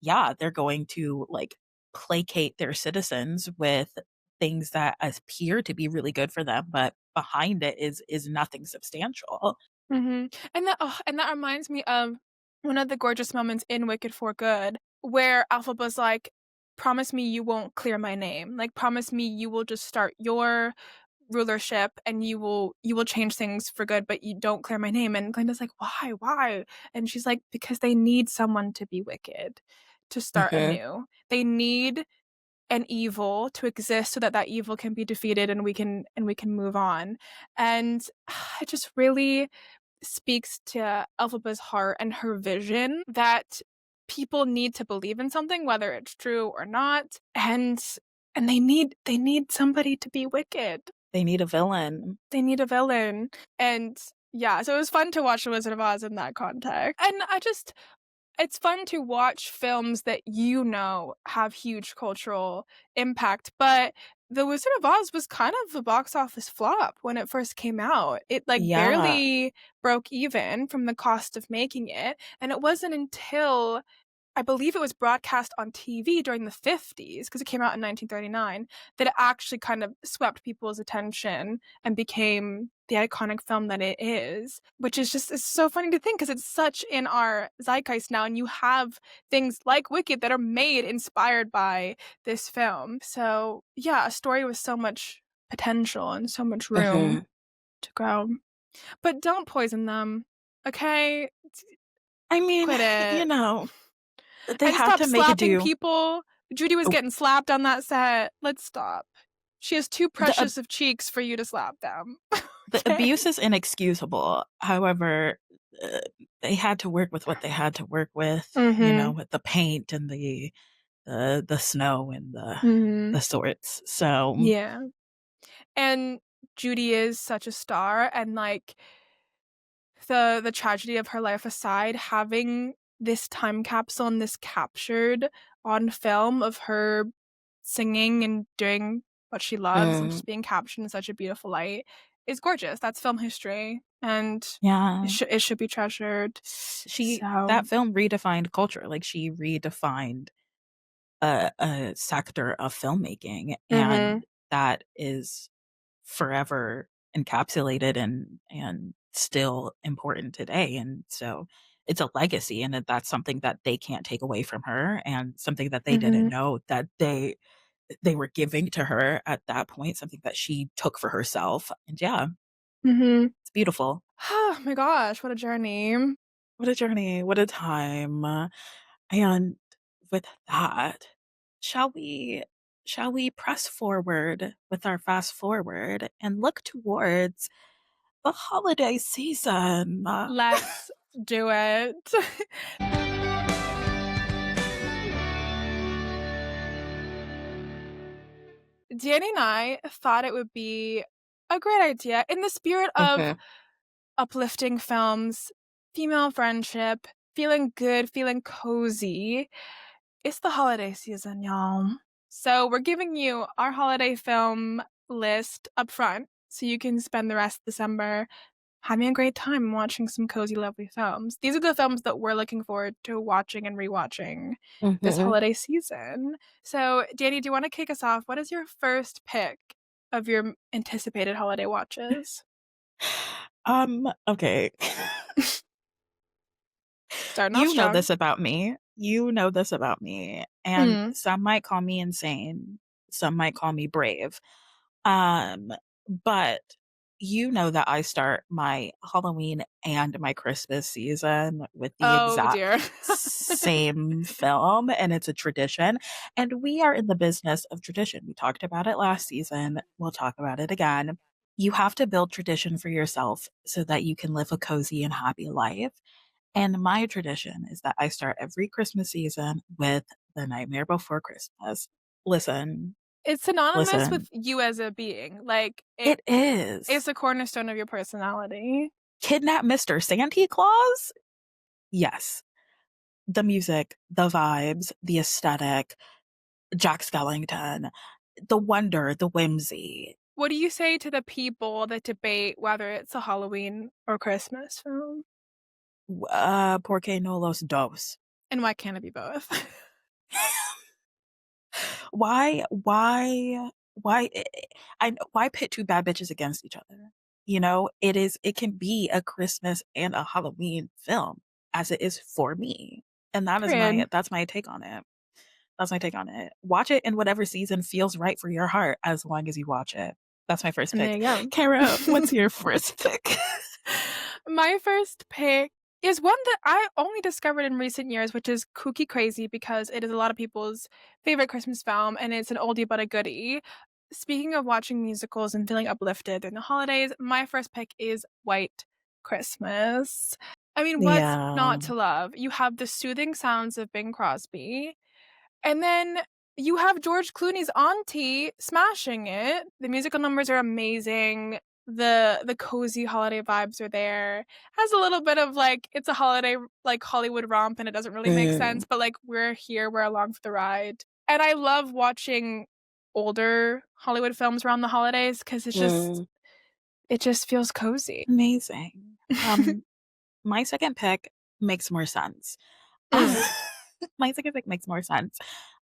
yeah, they're going to, like, placate their citizens with things that appear to be really good for them, but behind it is nothing substantial. mhm. And that reminds me of one of the gorgeous moments in Wicked for Good, where Elphaba's like, "Promise me you won't clear my name. Like, promise me you will just start your rulership and you will change things for good, but you don't clear my name." And Glinda's like, "Why? Why?" And she's like, "Because they need someone to be wicked, to start Mhm, anew. They need an evil to exist so that that evil can be defeated and we can move on." And it just really speaks to Elphaba's heart and her vision that people need to believe in something, whether it's true or not, and they need somebody to be wicked. they need a villain. They need a villain. And yeah, so it was fun to watch The Wizard of Oz in that context. And it's fun to watch films that have huge cultural impact, but The Wizard of Oz was kind of a box office flop when it first came out. It, like, Yeah, barely broke even from the cost of making it, and it wasn't until I believe it was broadcast on TV during the 50s, because it came out in 1939, that it actually kind of swept people's attention and became the iconic film that it is, which is just it's so funny to think because it's such in our zeitgeist now, and you have things like Wicked that are made inspired by this film. So, yeah, a story with so much potential and so much room mhm. to grow. But don't poison them, okay? I mean, Quit you it. know, they And had stop to make a slapping do. people. Judy was Oh, getting slapped on that set. Let's stop. She has too the ab precious of cheeks for you to slap them. the Okay? abuse is inexcusable. However, uh, they had to work with what they had to work Mhm. with the paint and the snow and the Mhm. sorts. So, Yeah. And Judy is such a star, and, like, the tragedy of her life aside, having this time capsule and this captured on film of her singing and doing what she loves and mm, just being captured in such a beautiful light is gorgeous. That's film history, and it yeah. should be treasured. She So That film redefined culture, like, she redefined a sector of filmmaking, mhm, and that is forever encapsulated and still important today, and so it's a legacy, and that's something that they can't take away from her, and something that they didn't mhm. know that they they were giving to her at that point, something that she took for herself. And yeah, Mhm. it's beautiful. Oh my gosh, what a journey. What a journey, what a time. And with that, shall we shall we press forward with our fast forward and look towards the holiday season? Let's do it. Danny and I thought it would be a great idea in the spirit of Mhm, uplifting films, female friendship, feeling good, feeling cozy. It's the holiday season, y'all. So we're giving you our holiday film list up front so you can spend the rest of December having a great time watching some cozy, lovely films. These are the films that we're looking forward to watching and rewatching this mhm. holiday season. So, Danny, do you want to kick us off? What is your first pick of your anticipated holiday watches? Okay. Starting off You know strong. this about me. You know this about me, and Mm. some might call me insane, some might call me brave. Um, but you know that I start my Halloween and my Christmas season with the Oh dear. exact same film, and it's a tradition, and we are in the business of tradition. We talked about it last season, we'll talk about it again. You have to build tradition for yourself so that you can live a cozy and happy life, and my tradition is that I start every Christmas season with The Nightmare Before Christmas. Listen, It's synonymous with listen, you as a being. Like it is. it's a cornerstone of your personality. Kidnap Mr. Santa Claus? Yes. The music, the vibes, the aesthetic, Jack Skellington, the wonder, the whimsy. What do you say to the people that debate whether it's a Halloween or Christmas film? ¿Por qué no los dos? And why can't it be both? Why why pit 2 bad bitches against each other? You know, it can be a Christmas and a Halloween film as it is for me, and Period. that's my take on it. That's my take on it. Watch it in whatever season feels right for your heart as long as you watch it. That's my first And there pick. you Kara, go. what's your first pick? My first pick is one that I only discovered in recent years, which is Kooky Crazy because it is a lot of people's favorite Christmas film and it's an oldie but a goodie. Speaking of watching musicals and feeling uplifted during the holidays, my first pick is White Christmas. I mean, what's Yeah. not to love? You have the soothing sounds of Bing Crosby, and then you have George Clooney's auntie smashing it. The musical numbers are amazing. The cozy holiday vibes are there. Has a little bit of like it's a holiday like Hollywood romp and it doesn't really make Mm, sense, but like we're here, we're along for the ride. And I love watching older Hollywood films around the holidays because mm. it just feels cozy. Amazing. My second pick makes more sense. Mm. My second pick makes more sense.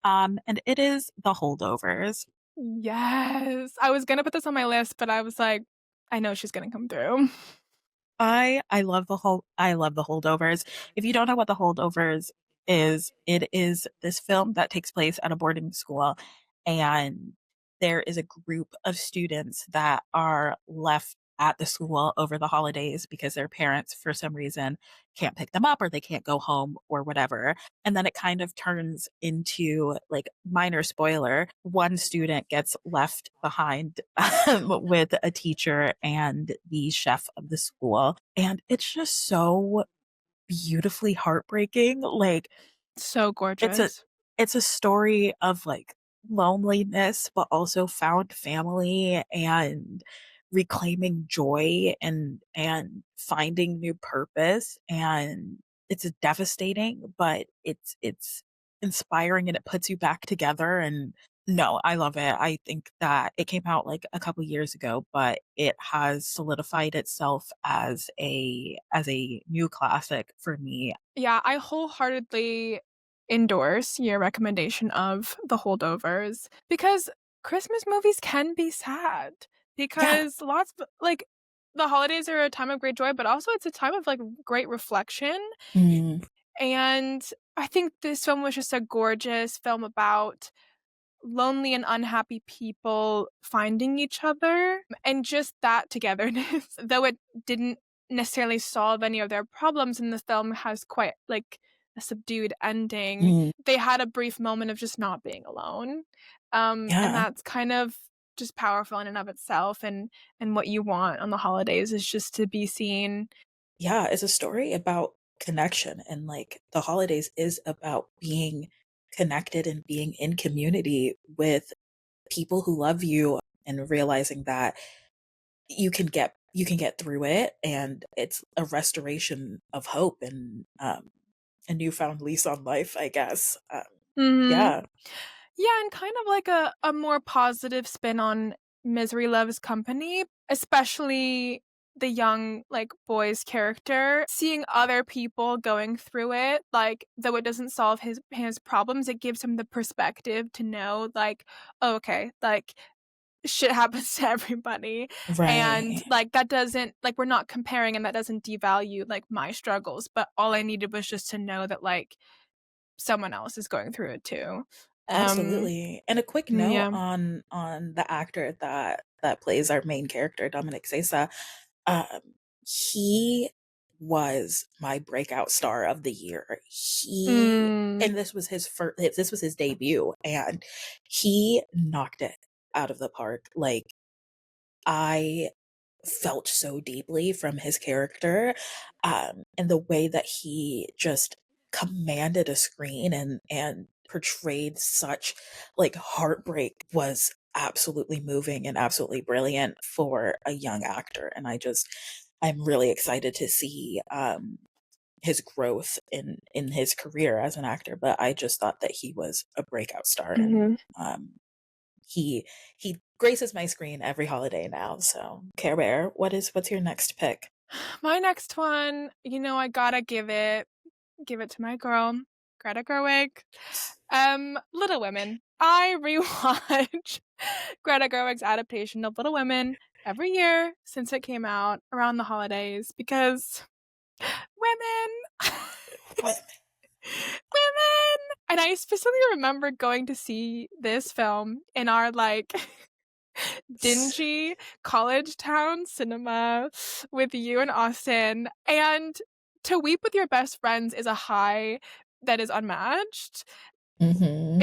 And it is The Holdovers. Yes. I was gonna put this on my list, but I was like, I know she's gonna come through. I love The Holdovers. If you don't know what The Holdovers is, it is this film that takes place at a boarding school, and there is a group of students that are left at the school over the holidays because their parents, for some reason, can't pick them up or they can't go home or whatever. And then it kind of turns into like minor spoiler. One student gets left behind with a teacher and the chef of the school. And it's just so beautifully heartbreaking. Like So it's a gorgeous. it's a story of, like, loneliness, but also found family and reclaiming joy and finding new purpose, and it's devastating, but it's inspiring, and it puts you back together, and no, I love it. I think that it came out, like, a couple years ago, but it has solidified itself as a new classic for me. Yeah, I wholeheartedly endorse your recommendation of The Holdovers because Christmas movies can be sad Yeah. because lots of like the holidays are a time of great joy, but also it's a time of like great reflection. Mm. And I think this film was just a gorgeous film about lonely and unhappy people finding each other, and just that togetherness, though it didn't necessarily solve any of their problems, and the film has quite, like, a subdued ending. Mm, They had a brief moment of just not being alone, and yeah. that's kind of just powerful in and of itself, and what you want on the holidays is just to be seen. Yeah, it's a story about connection, and, like, the holidays is about being connected and being in community with people who love you and realizing that you can get through it, and it's a restoration of hope and, a newfound lease on life, I guess. Mhm. Yeah. Yeah, and kind of like a more positive spin on Misery Loves Company, especially the young, like, boy's character. Seeing other people going through it, like, though it doesn't solve his problems, it gives him the perspective to know, like, "Oh, okay, like, shit happens to everybody," and, Right. like, that doesn't like, we're not comparing, and that doesn't devalue, like, my struggles, but all I needed was just to know that, like, someone else is going through it too. Um, Absolutely. And a quick note yeah. on the actor that plays our main character, Dominic Sessa. Um, he was my breakout star of the year. He Mm. and this was his debut, and he knocked it out of the park. Like, I felt so deeply from his character, and the way that he just commanded a screen and portrayed such, like, heartbreak was absolutely moving and absolutely brilliant for a young actor, and I'm really excited to see, his growth in his career as an actor, but I just thought that he was a breakout star, and, Mhm. he he graces my screen every holiday now, so Care Bear, what's your next pick? My next one, I gotta give it to my girl, Greta Gerwig. Little Women. I rewatch Greta Gerwig's adaptation of Little Women every year since it came out around the holidays because women. What? Women! And I specifically remember going to see this film in our, like, dingy college town cinema with you and Austin, and to weep with your best friends is a high that is unmatched. Mhm.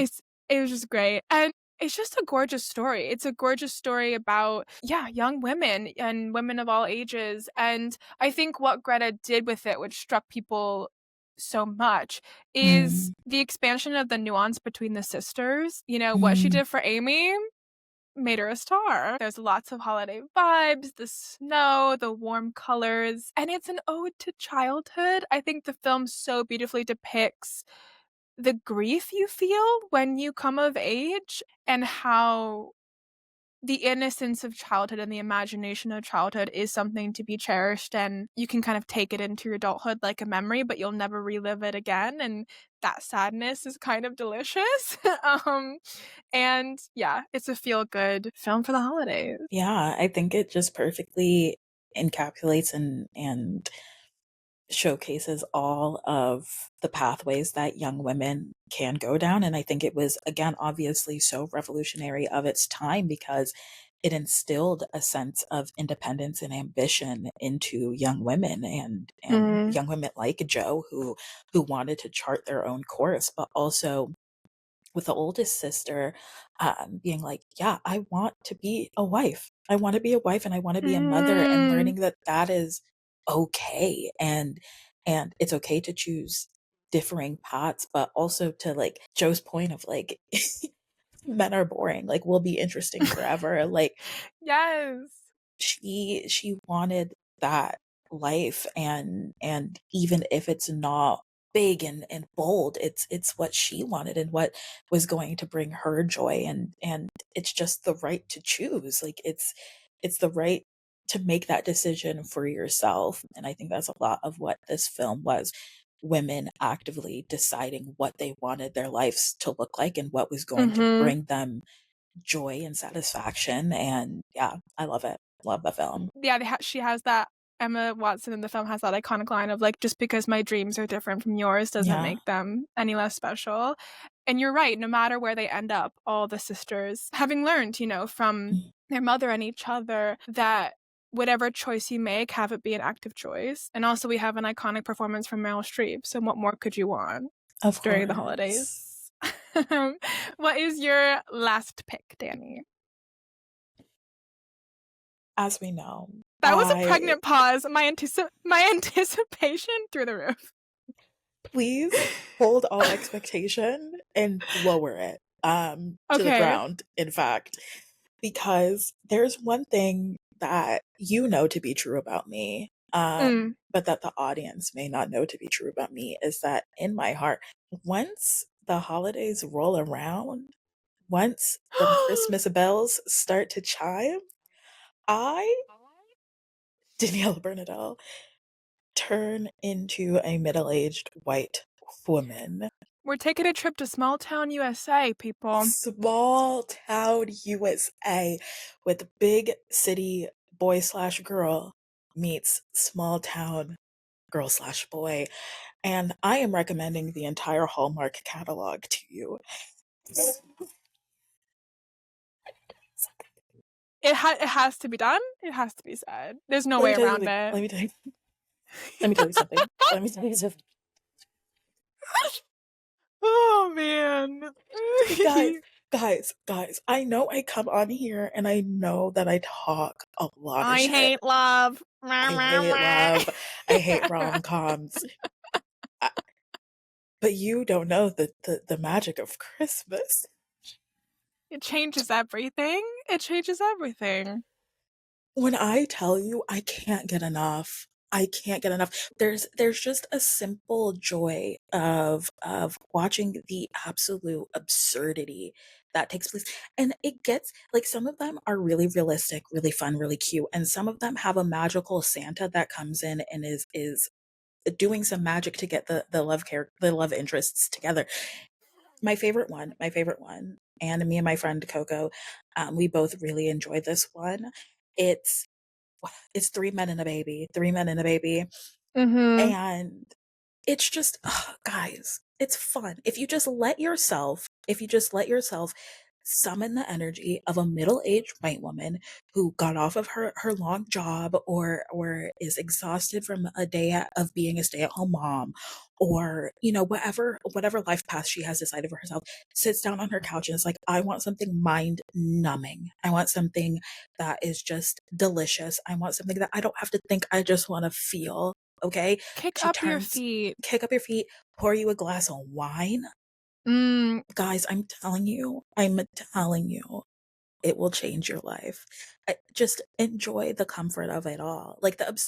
It was just great, and it's just a gorgeous story. It's a gorgeous story about, yeah, young women and women of all ages, and I think what Greta did with it, which struck people so much, is Mm. the expansion of the nuance between the sisters. What she Mm. did for Amy made her a star. There's lots of holiday vibes, the snow, the warm colors, and it's an ode to childhood. I think the film so beautifully depicts the grief you feel when you come of age and how the innocence of childhood and the imagination of childhood is something to be cherished, and you can kind of take it into your adulthood like a memory, but you'll never relive it again, and that sadness is kind of delicious. And yeah, it's a feel-good film for the holidays. Yeah, I think it just perfectly encapsulates and showcases all of the pathways that young women can go down, and I think it was, again, obviously so revolutionary of its time because it instilled a sense of independence and ambition into young women and Mhm. young women like Jo who wanted to chart their own course, but also with the oldest sister, being like, "Yeah, I want to be a wife. I wanna be a wife and I wanna be a mother," and Mm. learning that that is okay, and it's okay to choose differing paths, but also to, like, Joe's point of, like, men are boring, like, we'll be interesting forever, like, Yes. she wanted that life, and even if it's not big and bold, it's what she wanted and what was going to bring her joy, and it's just the right to choose, like, it's the right to make that decision for yourself, and I think that's a lot of what this film was, women actively deciding what they wanted their lives to look like and what was going to Mhm. bring them joy and satisfaction, and yeah, I love it. Love the film. Yeah, she has that. Emma Watson in the film has that iconic line of, like, "Just because my dreams are different from yours doesn't Yeah. make them any less special." And you're right, no matter where they end up, all the sisters, having learned, from their mother and each other, that whatever choice you make, have it be an active choice. And also, we have an iconic performance from Meryl Streep. So, what more could you want Of during the course. holidays? What is your last pick, Danny? As we know, That was a pregnant pause. My anticipation through the roof. Please hold all expectation and lower it to the ground, in fact, because there's one thing that you know to be true about me, but that the audience may not know to be true about me, is that in my heart, once the holidays roll around, once the Christmas bells start to chime, I, Danielle Bernadette, turn into a middle-aged white woman. We're taking a trip to small town USA, people. Small town USA with big city boy/girl meets small town girl/boy. And I am recommending the entire Hallmark catalog to you. It has to be done. It has to be said. There's no Let me way tell you around something. it. Let me tell you. Let me tell you something. Let me tell you something. Oh man. Guys, I know I come on here and I know that I talk a lot of I shit. hate love. I hate love. I hate rom-coms. But you don't know the magic of Christmas. It changes everything. It changes everything. When I tell you I can't get enough, I can't get enough. There's just a simple joy of watching the absolute absurdity that takes place. And it gets like, some of them are really realistic, really fun, really cute, and some of them have a magical Santa that comes in and is doing some magic to get the love interests together. My favorite one, and me and my friend Coco, we both really enjoyed this one. It's it's three men and a baby, Mm-hmm. and it's just, guys, it's fun. If you just let yourself summon the energy of a middle-aged white woman who got off of her long job, or is exhausted from a day of being a stay-at-home mom, or whatever life path she has decided for herself, sits down on her couch and is like, I want something mind numbing. I want something that is just delicious. I want something that I don't have to think, I just want to feel. Okay. Kick She up your turns, feet. kick up your feet, pour you a glass of wine. Guys, I'm telling you, it will change your life. Just enjoy the comfort of it all. Like the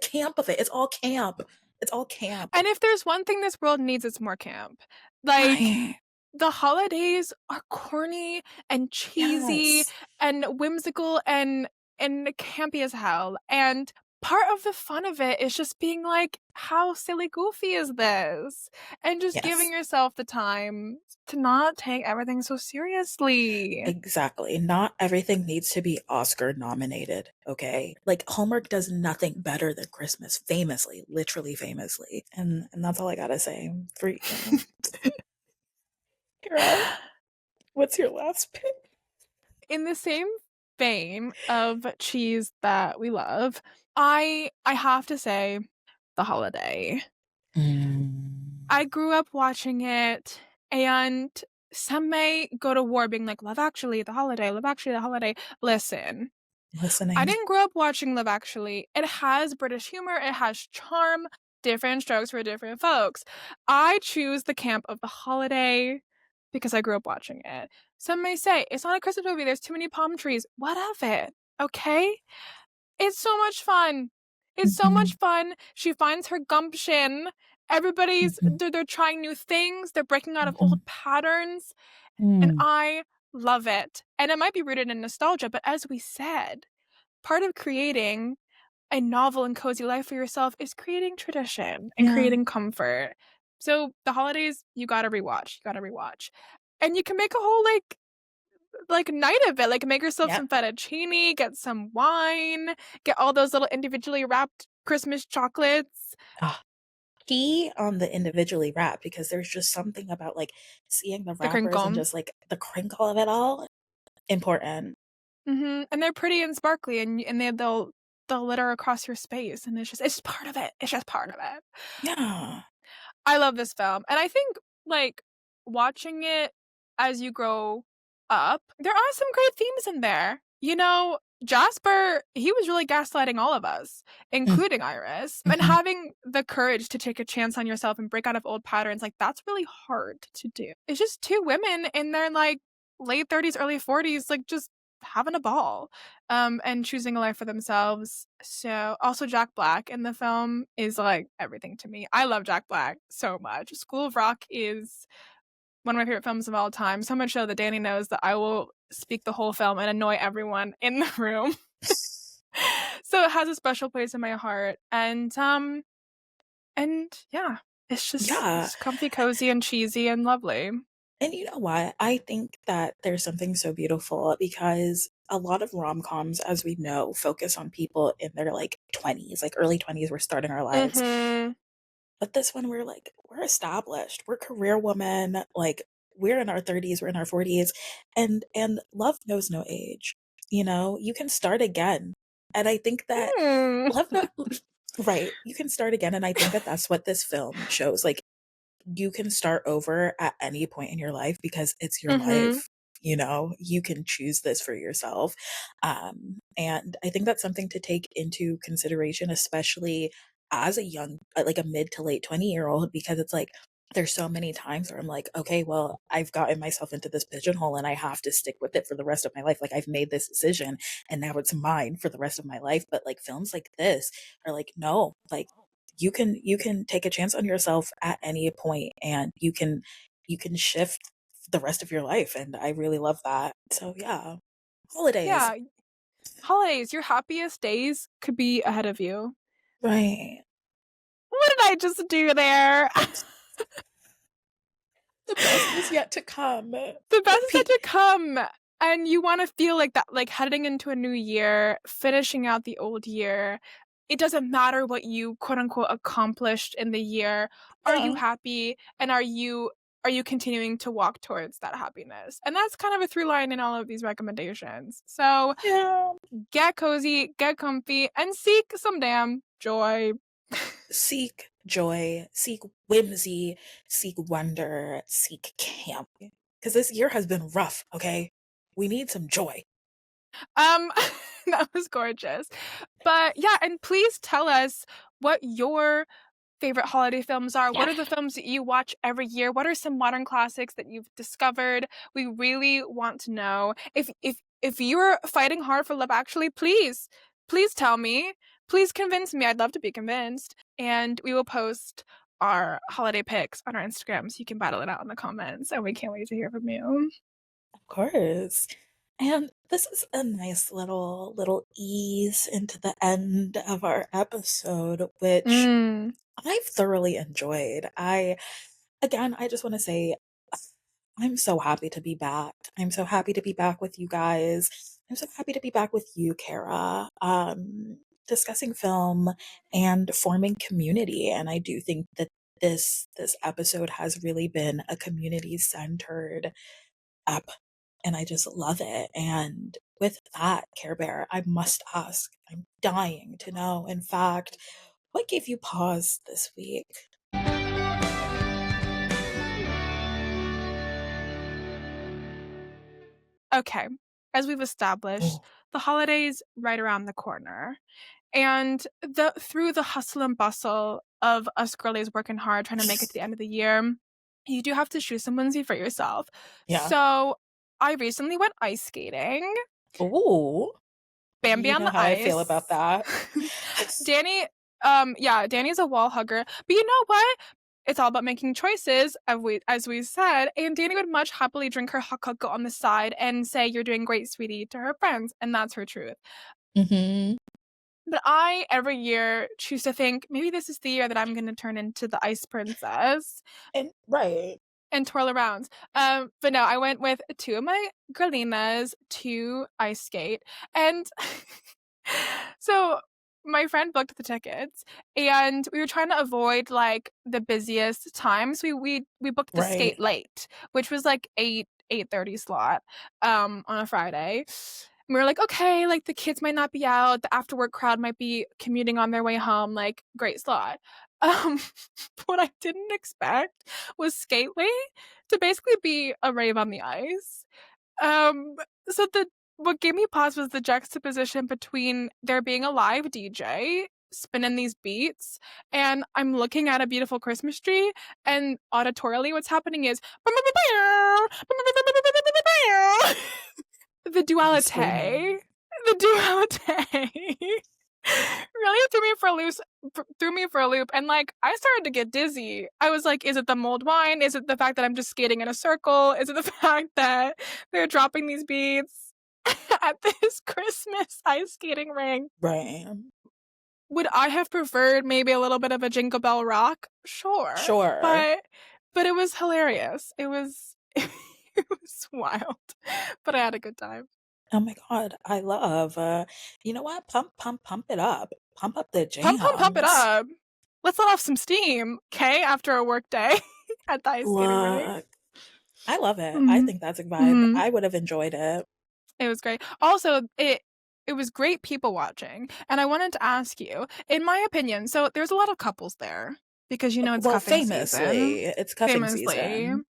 camp of it. It's all camp. It's all camp. And if there's one thing this world needs, it's more camp. Like, Right. the holidays are corny and cheesy Yes. and whimsical and campy as hell. And part of the fun of it is just being like, how silly goofy is this? And just giving Yes. yourself the time to not take everything so seriously. Exactly. Not everything needs to be Oscar nominated, okay? Like, Hallmark does nothing better than Christmas, famously, literally famously. And that's all I gotta say for you. Kira, what's your last pick? In the same vein of cheese that we love, I have to say The Holiday. I grew up watching it, and some may go to war being like, Love Actually, The Holiday, Love Actually, The Holiday. Listen, I Listening. didn't grow up watching Love Actually. It has British humor, it has charm, different strokes for different folks. I choose the camp of The Holiday because I grew up watching it. Some may say, it's not a Christmas movie, there's too many palm trees. What of it? Okay? It's so much fun. It's so Mhm. much fun. She finds her gumption. Everybody's Mhm. they're trying new things. They're breaking out of Mhm. old patterns, and Mm. I love it. And it might be rooted in nostalgia, but as we said, part of creating a novel and cozy life for yourself is creating tradition and Yeah. creating comfort. So the holidays, you gotta rewatch. You gotta rewatch. And you can make a whole night of it. Like, make yourself Yeah. some fettuccine, get some wine, get all those little individually wrapped Christmas chocolates. Ah. key on the individually wrapped because there's just something about, like, seeing the The wrappers and crinkle. just, like, the crinkle of it all important. And they're pretty and sparkly, and they'll litter across your space, and it's part of it. It's just part of it. Yeah. I love this film, and I think, like, watching it as you grow up, there are some great themes in there. You know, Jasper, he was really gaslighting all of us, Mm, including Iris, and mhm. having the courage to take a chance on yourself and break out of old patterns, like, that's really hard to do. It's just 2 women in their, like, late 30s, early 40s, like, just having a ball, and choosing a life for themselves. So also Jack Black in the film is, like, everything to me. I love Jack Black so much. School of Rock is one of my favorite films of all time, so much so that Danny knows that I will speak the whole film and annoy everyone in the room. So it has a special place in my heart, and yeah, Yeah. it's comfy, cozy, and cheesy, and lovely. And you know what? I think that there's something so beautiful because a lot of rom-coms, as we know, focus on people in their, like, 20s, like, early 20s, we're starting our lives. Mhm. But this one, we're like, we're established, we're career women, like, we're in our 30s, we're in our 40s, and love knows no age, you know? You can start again, and I think that Mm. love no right, you can start again, and I think that that's what this film shows, like, you can start over at any point in your life because it's your Mhm. life, you know? You can choose this for yourself, and I think that's something to take into consideration, especially as a young like, a mid to late 20-year-old because it's like, there's so many times where I'm like, "Okay, well, I've gotten myself into this pigeonhole and I have to stick with it for the rest of my life, like, I've made this decision and now it's mine for the rest of my life," but, like, films like this are like, "No, like, you can take a chance on yourself at any point and you can shift the rest of your life, and I really love that. So, yeah. Holidays. Yeah, holidays, your happiest days could be ahead of you. Right. What did I just do there? The best is yet to come. The best What is yet pe to come, and you wanna feel like that, like, heading into a new year, finishing out the old year. It doesn't matter what you, quote, unquote, "accomplished" in the year. Are you Yeah. happy, and are you continuing to walk towards that happiness? And that's kind of a through line in all of these recommendations. So, Yeah. get cozy, get comfy, and seek some damn joy. Seek joy, seek whimsy, seek wonder, seek camp. Because this year has been rough, okay? We need some joy. Um, that was gorgeous. But, yeah, and please tell us what your favorite holiday films are. What Yeah. are the films that you watch every year? What are some modern classics that you've discovered? We really want to know. If you're fighting hard for Love Actually, please tell me. Please convince me. I'd love to be convinced. And we will post our holiday pics on our Instagram so you can battle it out in the comments. And we can't wait to hear from you. Of course. And this is a nice little ease into the end of our episode, which Mm. I've thoroughly enjoyed. I just want to say I'm so happy to be back. I'm so happy to be back with you guys. I'm so happy to be back with you, Kara. Discussing film and forming community. And I do think that this episode has really been a community centered up, and I just love it. And with that, Care Bear, I must ask, I'm dying to know, in fact, what gave you pause this week? Okay. As we've established, Oh, the holidays right around the corner. And the through the hustle and bustle of us girlies working hard trying to make it to the end of the year, you do have to choose some whimsy for yourself. yeah. So, I recently went ice skating. Ooh, Bambi you on know the how I feel about ice. that. Danny, yeah, Danny's a wall hugger, but you know what? It's all about making choices, as we said, and Danny would much happily drink her hot cocoa on the side and say, "You're doing great, sweetie," to her friends, and that's her truth. Mhm. But I, every year, choose to think, maybe this is the year that I'm gonna turn into the ice princess And right. and twirl around. But no, I went with 2 of my girlinas to ice skate, and so my friend booked the tickets, and we were trying to avoid like the busiest times. We booked the skate Right. late, which was like 8:30 slot on a Friday. And we were like, okay, like the kids might not be out, the after work crowd might be commuting on their way home, like great slot. Um what I didn't expect was Skately to basically be a rave on the ice. Um, so what gave me pause was the juxtaposition between there being a live DJ spinning these beats, and I'm looking at a beautiful Christmas tree, and auditorially what's happening is the I'm dualite. screaming. The dualite. Really threw me for a loop, and like I started to get dizzy. I was like, is it the mulled wine? Is it the fact that I'm just skating in a circle? Is it the fact that they're dropping these beats at this Christmas ice skating rink? Right. Would I have preferred maybe a little bit of a Jingle Bell Rock? Sure, Sure. but it was hilarious. It was it was wild, but I had a good time. Oh my god, I love, you know what? Pump it up. Pump up the Pump it jams. up. Let's let off some steam, okay? After a work day at the ice skating rink. Look, I love it. I Mm-hmm. think that's a vibe. Mm-hmm. I would have enjoyed it. It was great. Also, it was great people watching, and I wanted to ask you, in my opinion, so there's a lot of couples there because it's Well, cuffing season, famously, it's cuffing famously. season.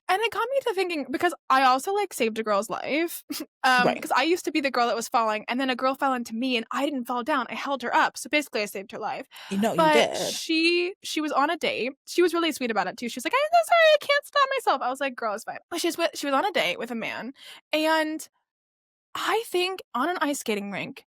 And it got me to thinking because I also like saved a girl's life. Right. Because I used to be the girl that was falling, and then a girl fell into me, and I didn't fall down. I held her up, so basically I saved her life. You know, you But did. she was on a date. She was really sweet about it too. She was like, "I'm so sorry, I can't stop myself." I was like, "Girl, it's fine." But she was on a date with a man, and I think on an ice skating rink,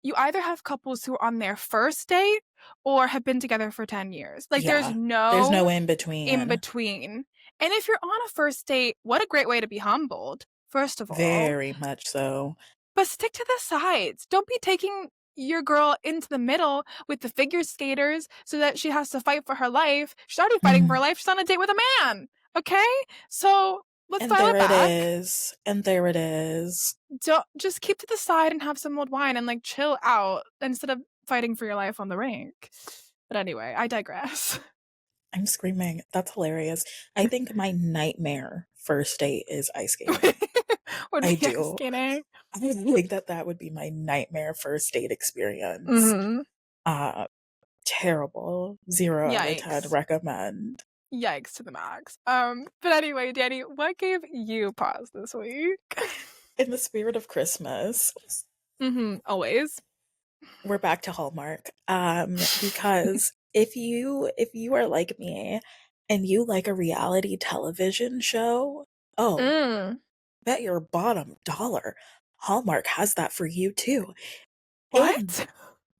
you either have couples who are on their first date or have been together for 10 years. Like there's Yeah. There's no no in in between. between. And if you're on a first date, what a great way to be humbled, first of all. Very much so. But stick to the sides. Don't be taking your girl into the middle with the figure skaters so that she has to fight for her life. She's already fighting for her Mhm. life. She's on a date with a man. Okay? So let's And dial there it it back. is. And there it is. Don't just keep to the side and have some mulled wine and like chill out instead of fighting for your life on the rink. But anyway, I digress. I'm screaming. That's hilarious. I think my nightmare first date is ice skating. Would I be ice do. skating. I think that would be my nightmare first date experience. Mm-hmm. Uh, Terrible. 0 out of 10 Yikes. recommend. Yikes to the max. But anyway, Danny, what gave you pause this week? In the spirit of Christmas, Mm-hmm. Always. we're back to Hallmark. Because if you are like me and you like a reality television show, oh, Mm. bet your bottom dollar Hallmark has that for you too. And What?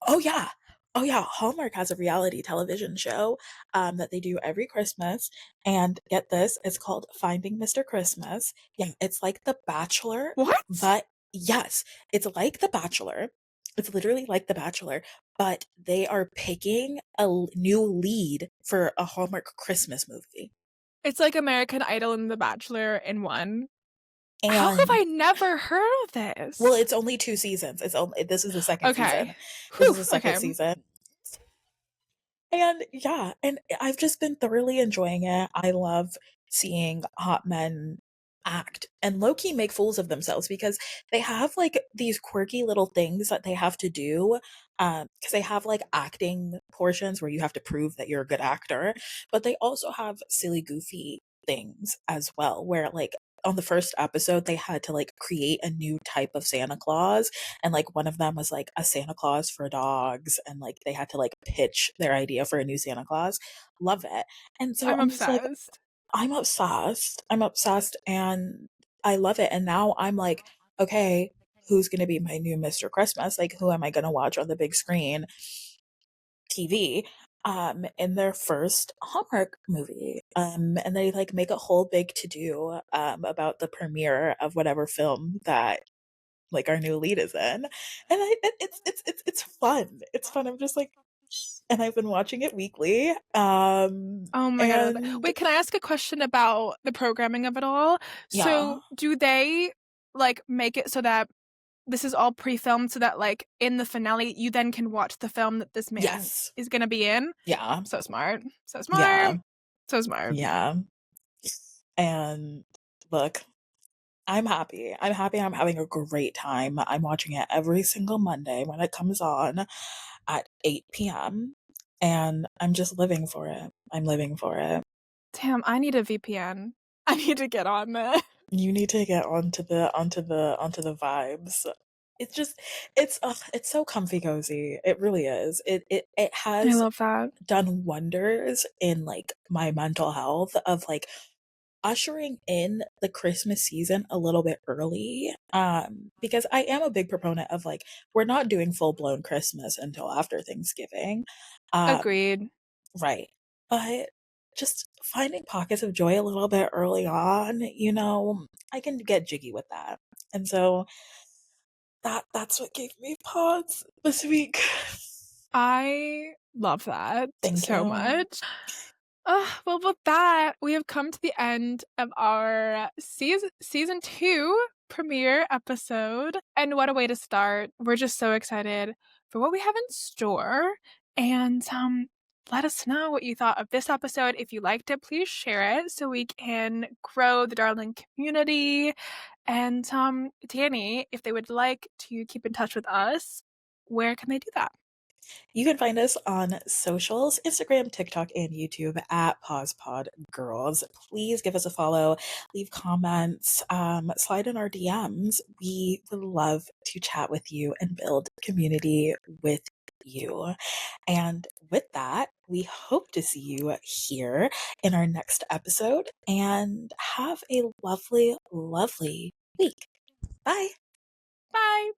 oh yeah. Oh yeah, Hallmark has a reality television show that they do every Christmas. And get this, it's called Finding Mr. Christmas. Yeah, it's like The Bachelor, What? but yes, it's like The Bachelor. It's literally like The Bachelor, but they are picking a new lead for a Hallmark Christmas movie. It's like American Idol and The Bachelor in one. How have And I never heard of well, this? it's only 2 seasons. It's only this is the second season. Okay. This Whew, is the second okay. season. And yeah, and I've just been thoroughly enjoying it. I love seeing hot men act and low key make fools of themselves because they have like these quirky little things that they have to do. Because they have like acting portions where you have to prove that you're a good actor, but they also have silly, goofy things as well, where like on the first episode, they had to like create a new type of Santa Claus, and like one of them was like a Santa Claus for dogs, and like they had to like pitch their idea for a new Santa Claus. Love it. And so I'm I'm just like, obsessed. I'm obsessed. I'm obsessed and I love it. And now I'm like, okay, who's gonna be my new Mr. Christmas? Like who am I gonna watch on the big screen TV? In their first Hallmark movie. And they like make a whole big to do about the premiere of whatever film that like our new lead is in. And it's fun. It's fun. I'm just like, and I've been watching it weekly. Oh my God, I love it. And Wait, can I ask a question about the programming of it all? yeah. So, do they like make it so that this is all pre-filmed so that, like, in the finale, you then can watch the film that this man Yes. is gonna be in. Yeah. So smart. So smart. Yeah. So smart. Yeah. And look, I'm happy. I'm happy. I'm having a great time. I'm watching it every single Monday when it comes on at 8 p.m. and I'm just living for it. I'm living for it. Damn, I need a VPN. I need to get on there. You need to get onto the vibes. It's just it's so comfy cozy. It really is. It I has love that. done wonders in like my mental health of like ushering in the Christmas season a little bit early, because I am a big proponent of like we're not doing full blown Christmas until after Thanksgiving, um, Agreed. right? But just finding pockets of joy a little bit early on, I can get jiggy with that, and so that's what gave me pause this week. I love that Thank so you. much. Well, with that, we have come to the end of our season 2 premiere episode, and what a way to start. We're just so excited for what we have in store, and, let us know what you thought of this episode. If you liked it, please share it so we can grow the darling community, and, Danny, if they would like to keep in touch with us, where can they do that? You can find us on socials, Instagram, TikTok, and YouTube at PausePodGirls. Please give us a follow, leave comments, slide in our DMs. We would love to chat with you and build community with you. And with that, we hope to see you here in our next episode and have a lovely, lovely week. Bye. Bye.